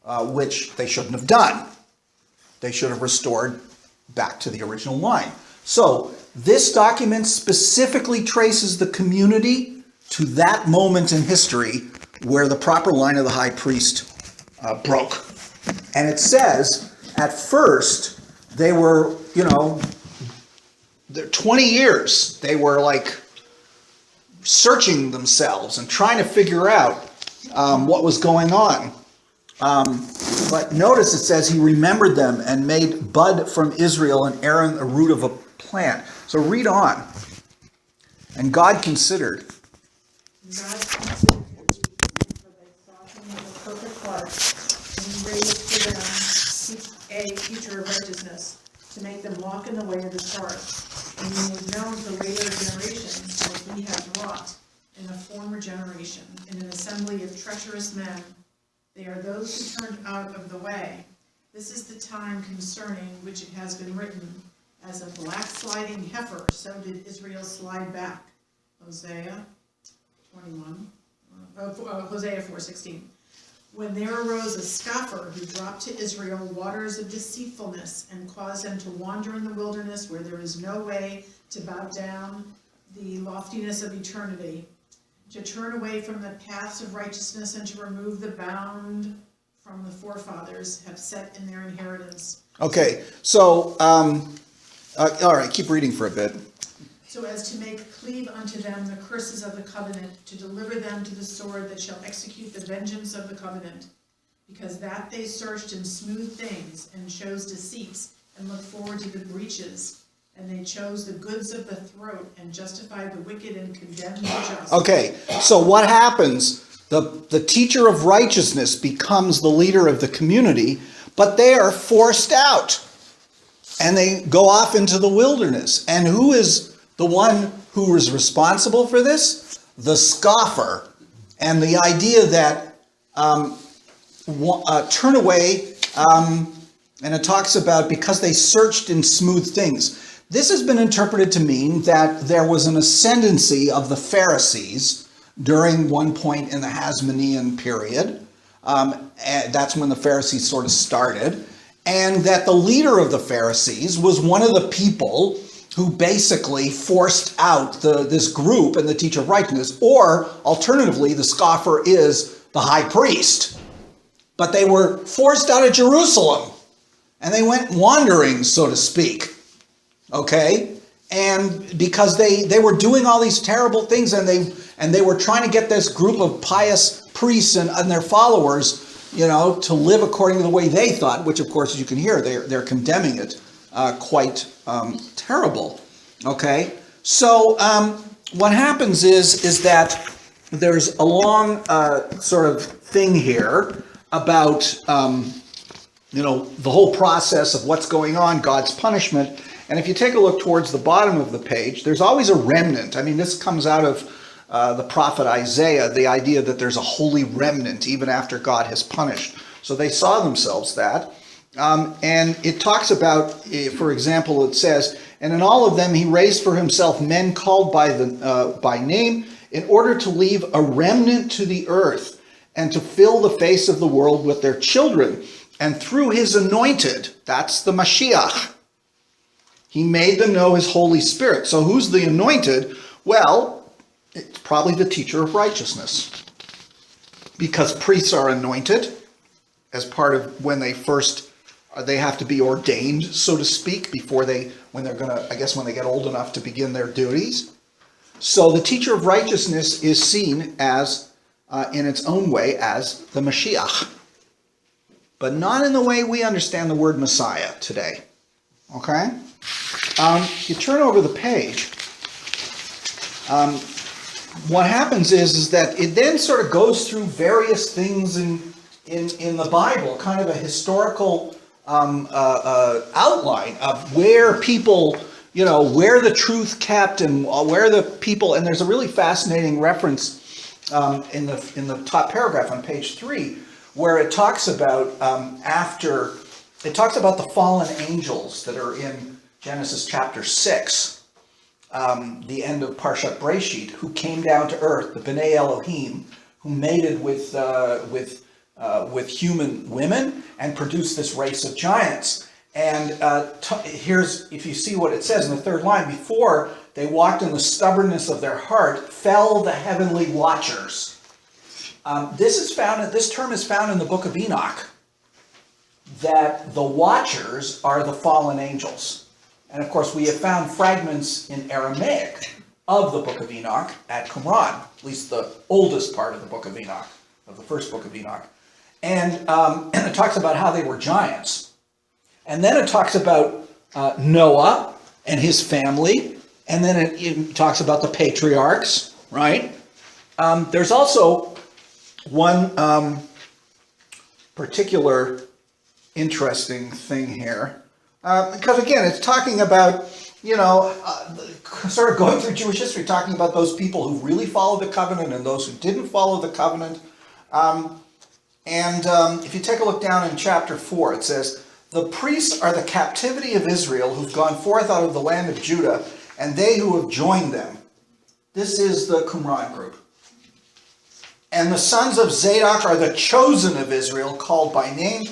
which they shouldn't have done. They should have restored back to the original line. So this document specifically traces the community to that moment in history where the proper line of the high priest broke. And it says, at first, they were, 20 years, they were like searching themselves and trying to figure out what was going on. But notice it says he remembered them and made bud from Israel and Aaron a root of a plant. So read on. And God considered. God considered, for they sought him with a perfect heart, and he raised for them a future of righteousness, to make them walk in the way of his heart. And he made known to later generations what he had wrought in a former generation, in an assembly of treacherous men. They are those who turned out of the way. This is the time concerning which it has been written, as a black sliding heifer, so did Israel slide back. Hosea 4:16. When there arose a scoffer who dropped to Israel waters of deceitfulness and caused them to wander in the wilderness where there is no way to bow down, the loftiness of eternity, to turn away from the paths of righteousness and to remove the bound from the forefathers have set in their inheritance, Okay, so, all right, keep reading for a bit. so as to make cleave unto them the curses of the covenant, to deliver them to the sword that shall execute the vengeance of the covenant. Because that they searched in smooth things, and chose deceits, and looked forward to the breaches, and they chose the goods of the throat, and justified the wicked, and condemned the just. Okay, so what happens? The teacher of righteousness becomes the leader of the community, but they are forced out. And they go off into the wilderness. And who is the one who is responsible for this? The scoffer. And the idea that turn away, and it talks about because they searched in smooth things. This has been interpreted to mean that there was an ascendancy of the Pharisees during one point in the Hasmonean period. And that's when the Pharisees sort of started. And that the leader of the Pharisees was one of the people who basically forced out this group and the teacher of righteousness. Or, alternatively, the scoffer is the high priest. But they were forced out of Jerusalem. And they went wandering, so to speak. Okay? And because they were doing all these terrible things, and they were trying to get this group of pious priests and their followers, to live according to the way they thought, which of course, as you can hear, they're condemning it quite terrible. Okay? So what happens is that there's a long sort of thing here about the whole process of what's going on, God's punishment. And if you take a look towards the bottom of the page, there's always a remnant. I mean, this comes out of the prophet Isaiah, the idea that there's a holy remnant even after God has punished. So they saw themselves that. And it talks about, for example, it says, and in all of them he raised for himself men called by name, in order to leave a remnant to the earth, and to fill the face of the world with their children. And through his anointed, that's the Mashiach, he made them know his Holy Spirit. So who's the anointed? Well, it's probably the teacher of righteousness. Because priests are anointed as part of when they have to be ordained, so to speak, when they get old enough to begin their duties. So the teacher of righteousness is seen as, in its own way, as the Mashiach. But not in the way we understand the word Messiah today. Okay? You turn over the page. What happens is that it then sort of goes through various things in the Bible, kind of a historical outline of where people, where the truth kept and where the people, and there's a really fascinating reference in the top paragraph on page 3, where it talks about the fallen angels that are in Genesis chapter 6, the end of Parshat Breshit, who came down to earth, the B'nai Elohim, who mated with human women and produced this race of giants. And here's, if you see what it says in the third line, before they walked in the stubbornness of their heart, fell the heavenly watchers. This term is found in the Book of Enoch, that the watchers are the fallen angels. And of course, we have found fragments in Aramaic of the Book of Enoch at Qumran, at least the oldest part of the Book of Enoch, of the first Book of Enoch. And it talks about how they were giants. And then it talks about Noah and his family. And then it talks about the patriarchs, right? There's also one particular interesting thing here. Because again, it's talking about, sort of going through Jewish history, talking about those people who really followed the covenant and those who didn't follow the covenant. If you take a look down in chapter 4, it says, the priests are the captivity of Israel who've gone forth out of the land of Judah, and they who have joined them. This is the Qumran group. And the sons of Zadok are the chosen of Israel, called by name,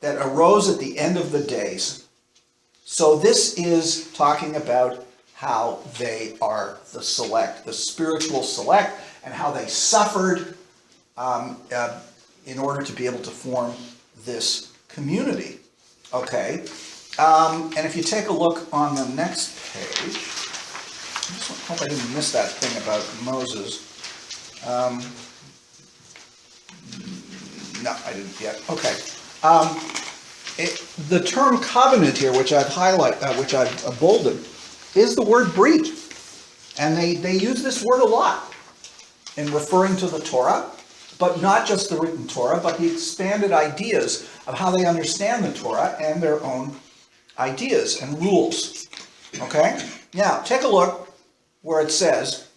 that arose at the end of the days. So this is talking about how they are the select, the spiritual select, and how they suffered in order to be able to form this community. Okay, and if you take a look on the next page, I just hope I didn't miss that thing about Moses. No, I didn't yet. Okay. The term covenant here, which I've bolded, is the word brit, and they use this word a lot in referring to the Torah, but not just the written Torah, but the expanded ideas of how they understand the Torah and their own ideas and rules. Okay? Now, take a look where it says,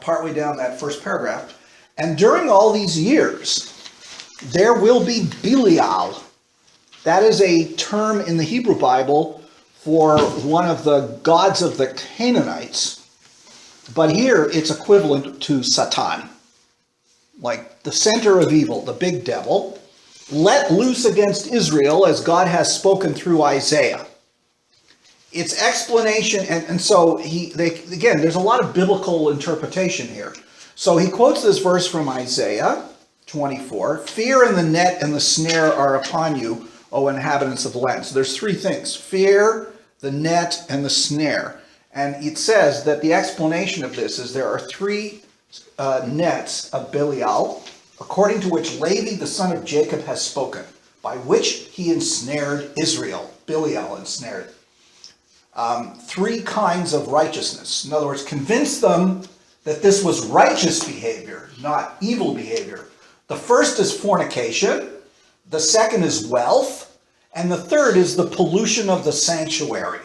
partway down that first paragraph, and during all these years, there will be Belial. That is a term in the Hebrew Bible for one of the gods of the Canaanites. But here it's equivalent to Satan, like the center of evil, the big devil, let loose against Israel as God has spoken through Isaiah. Its explanation, and so again, there's a lot of biblical interpretation here. So he quotes this verse from Isaiah 24, fear and the net and the snare are upon you, O inhabitants of the land. So there's three things: fear, the net, and the snare. And it says that the explanation of this is there are three nets of Belial, according to which Levi, the son of Jacob, has spoken, by which he ensnared Israel. Belial ensnared. Three kinds of righteousness. In other words, convince them that this was righteous behavior, not evil behavior. The first is fornication, the second is wealth, and the third is the pollution of the sanctuary.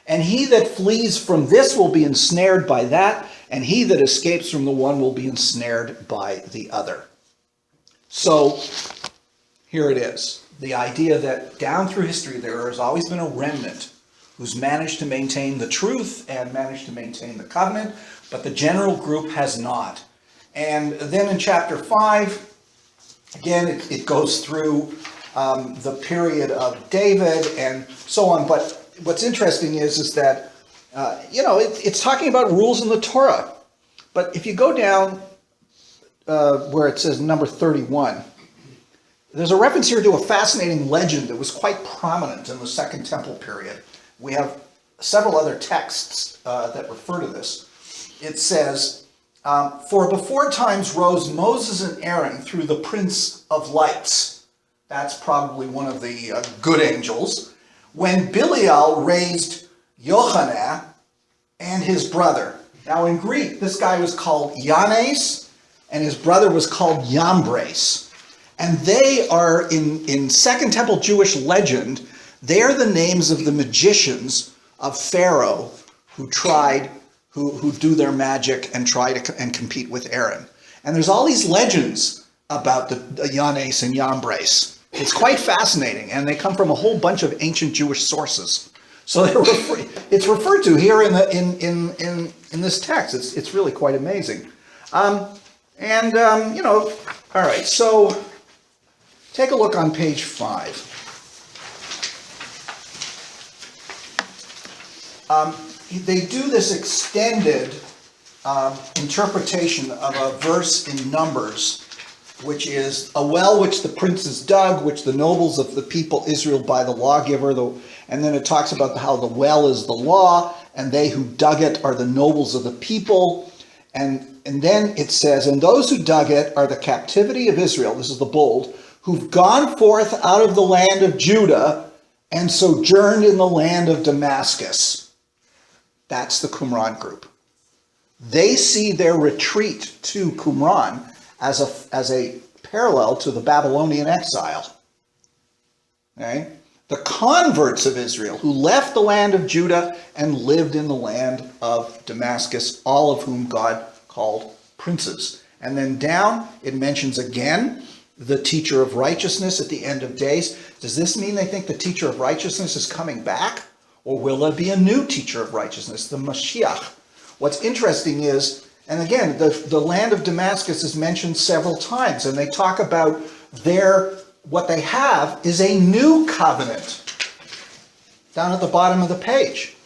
And he that flees from this will be ensnared by that, and he that escapes from the one will be ensnared by the other. So here it is. The idea that down through history there has always been a remnant who's managed to maintain the truth and managed to maintain the covenant, but the general group has not. And then in chapter 5, again, it goes through the period of David and so on. But what's interesting is that, it's talking about rules in the Torah. But if you go down where it says number 31, there's a reference here to a fascinating legend that was quite prominent in the Second Temple period. We have several other texts that refer to this. It says, for before times rose Moses and Aaron through the Prince of Lights. That's probably one of the good angels. When Belial raised Yochanan and his brother. Now in Greek, this guy was called Yannes, and his brother was called Yambres. And they are, in Second Temple Jewish legend, they are the names of the magicians of Pharaoh who do their magic and try to and compete with Aaron. And there's all these legends about the Yannes and Yambres. It's quite fascinating, and they come from a whole bunch of ancient Jewish sources. So it's referred to here in this text. It's really quite amazing. All right. So take a look on page 5. They do this extended interpretation of a verse in Numbers, which is a well which the princes dug, which the nobles of the people Israel by the lawgiver, and then it talks about how the well is the law, and they who dug it are the nobles of the people. And then it says, and those who dug it are the captivity of Israel, this is the bold, who've gone forth out of the land of Judah and sojourned in the land of Damascus. That's the Qumran group. They see their retreat to Qumran as a parallel to the Babylonian exile. Okay? The converts of Israel who left the land of Judah and lived in the land of Damascus, all of whom God called princes. And then down, it mentions again the teacher of righteousness at the end of days. Does this mean they think the teacher of righteousness is coming back? Or will there be a new teacher of righteousness, the Mashiach? What's interesting is, and again, the land of Damascus is mentioned several times, and they talk about what they have is a new covenant. Down at the bottom of the page.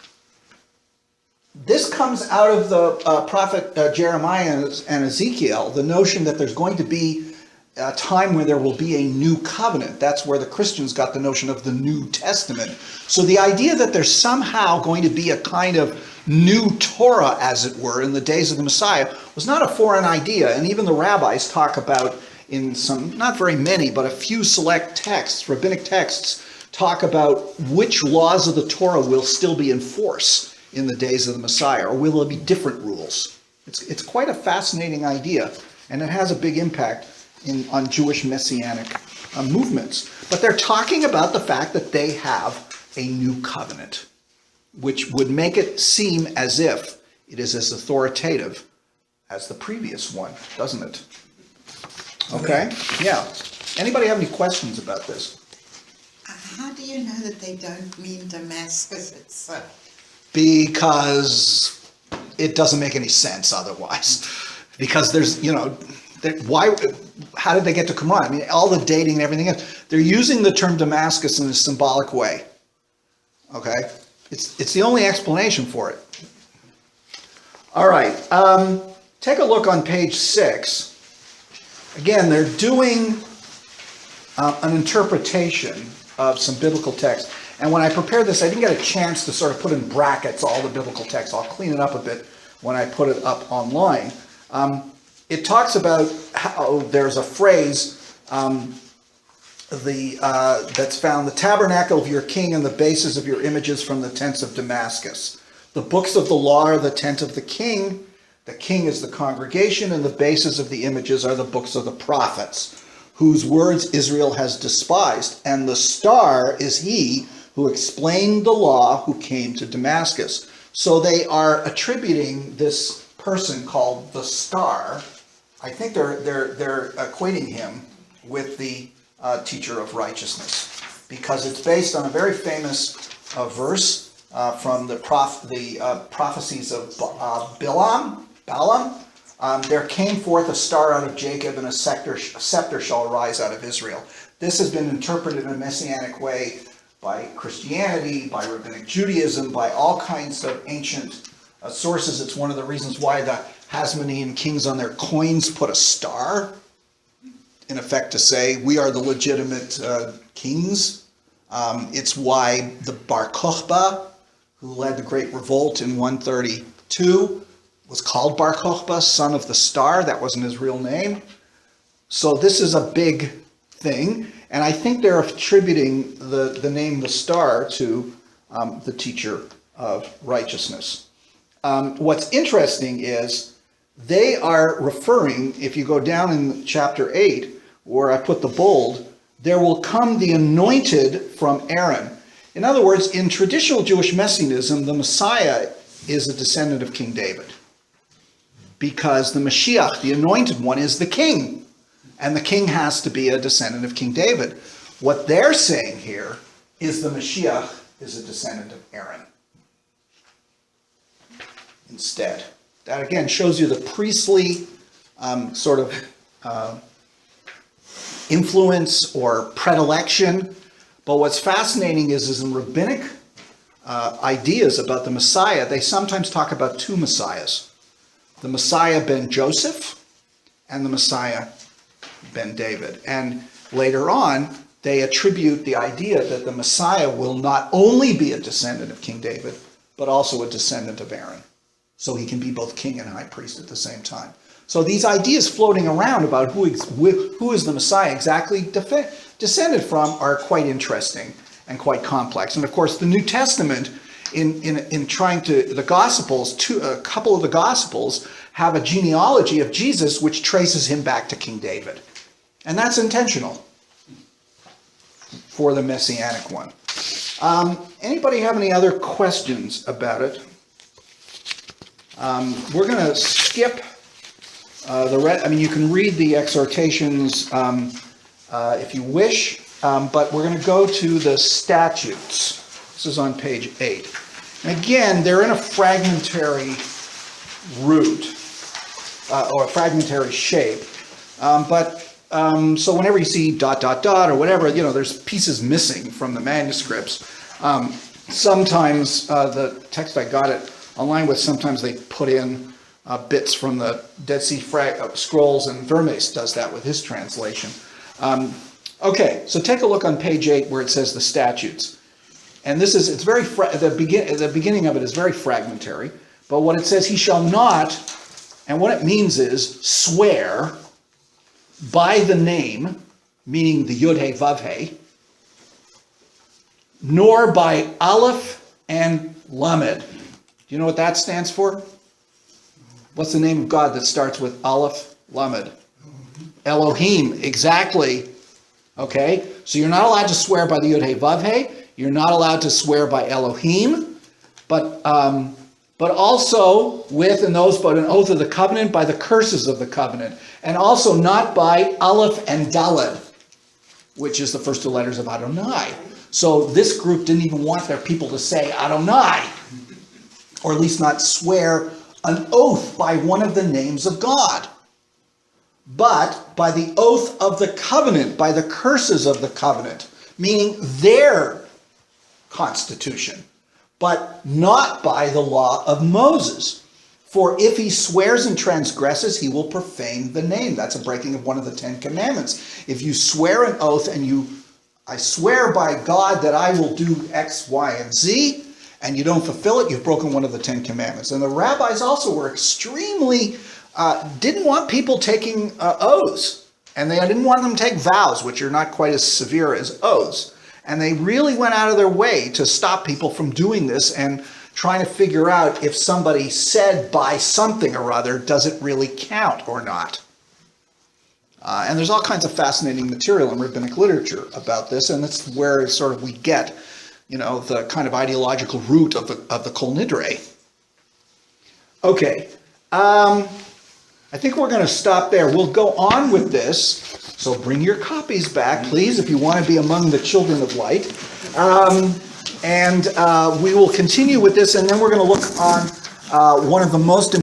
This comes out of the prophet Jeremiah and Ezekiel, the notion that there's going to be a time where there will be a new covenant. That's where the Christians got the notion of the New Testament. So the idea that there's somehow going to be a kind of new Torah, as it were, in the days of the Messiah was not a foreign idea. And even the rabbis talk about, in some, not very many, but a few select texts, rabbinic texts, talk about which laws of the Torah will still be in force in the days of the Messiah, or will there be different rules? It's quite a fascinating idea, and it has a big impact on Jewish messianic movements. But they're talking about the fact that they have a new covenant, which would make it seem as if it is as authoritative as the previous one, doesn't it? Okay? Yeah. Anybody have any questions about this? How do you know that they don't mean Damascus itself? Because it doesn't make any sense otherwise. Because there's, why? How did they get to Qumran? I mean, all the dating and everything else. They're using the term Damascus in a symbolic way. Okay? It's the only explanation for it. All right. Take a look on page 6. Again, they're doing an interpretation of some biblical text. And when I prepared this, I didn't get a chance to sort of put in brackets all the biblical text. I'll clean it up a bit when I put it up online. It talks about how there's a phrase that's found, the tabernacle of your king and the bases of your images from the tents of Damascus. The books of the law are the tent of the king is the congregation, and the bases of the images are the books of the prophets, whose words Israel has despised. And the star is he who explained the law, who came to Damascus. So they are attributing this person called the star. I think they're equating him with the teacher of righteousness, because it's based on a very famous verse from the prophecies of Balaam. There came forth a star out of Jacob, and a scepter shall arise out of Israel. This has been interpreted in a messianic way by Christianity, by Rabbinic Judaism, by all kinds of ancient sources. It's one of the reasons why the Hasmonean kings on their coins put a star, in effect to say, we are the legitimate kings. It's why the Bar Kokhba, who led the great revolt in 132, was called Bar Kokhba, son of the star. That wasn't his real name. So this is a big thing. And I think they're attributing the name the star to the teacher of righteousness. What's interesting is they are referring, if you go down in chapter 8, where I put the bold, there will come the anointed from Aaron. In other words, in traditional Jewish messianism, the Messiah is a descendant of King David, because the Mashiach, the anointed one, is the king. And the king has to be a descendant of King David. What they're saying here is the Mashiach is a descendant of Aaron instead. That again shows you the priestly sort of influence or predilection. But what's fascinating is in rabbinic ideas about the Messiah, they sometimes talk about two Messiahs. The Messiah ben Joseph and the Messiah ben David. And later on, they attribute the idea that the Messiah will not only be a descendant of King David, but also a descendant of Aaron. So he can be both king and high priest at the same time. So these ideas floating around about who is the Messiah exactly descended from are quite interesting and quite complex. And of course, the New Testament, in trying to, the Gospels, a couple of the Gospels have a genealogy of Jesus which traces him back to King David. And that's intentional for the Messianic one. Anybody have any other questions about it? We're going to skip the rest. I mean, you can read the exhortations if you wish, but we're going to go to the statutes. This is on page 8. And again, they're in a fragmentary root, or a fragmentary shape. So whenever you see ... or whatever, there's pieces missing from the manuscripts. Sometimes the text I got it aligned with, sometimes they put in bits from the Dead Sea Scrolls, and Vermes does that with his translation. Okay, so take a look on page 8 where it says the statutes. And this is, it's very, the beginning of it is very fragmentary, but what it says, he shall not, and what it means is swear by the name, meaning the Yud-He Vav-He, nor by Aleph and Lamed. Do you know what that stands for? What's the name of God that starts with Aleph, Lamed? Elohim, exactly. Okay, so you're not allowed to swear by the Yud-He Vav-He. You're not allowed to swear by Elohim, but also with, and those, but an oath of the covenant, by the curses of the covenant, and also not by Aleph and Daled, which is the first two letters of Adonai. So this group didn't even want their people to say Adonai, or at least not swear an oath by one of the names of God, but by the oath of the covenant, by the curses of the covenant, meaning their constitution, but not by the law of Moses. For if he swears and transgresses, he will profane the name. That's a breaking of one of the 10 commandments. If you swear an oath and I swear by God that I will do X, Y, and Z, and you don't fulfill it, you've broken one of the 10 commandments. And the rabbis also were extremely, didn't want people taking oaths. And they didn't want them to take vows, which are not quite as severe as oaths. And they really went out of their way to stop people from doing this and trying to figure out if somebody said by something or other, does it really count or not? And there's all kinds of fascinating material in rabbinic literature about this, and that's where sort of we get, the kind of ideological root of the Kol Nidre. Okay, I think we're going to stop there. We'll go on with this, so bring your copies back, please, if you want to be among the children of light. And we will continue with this, and then we're going to look on one of the most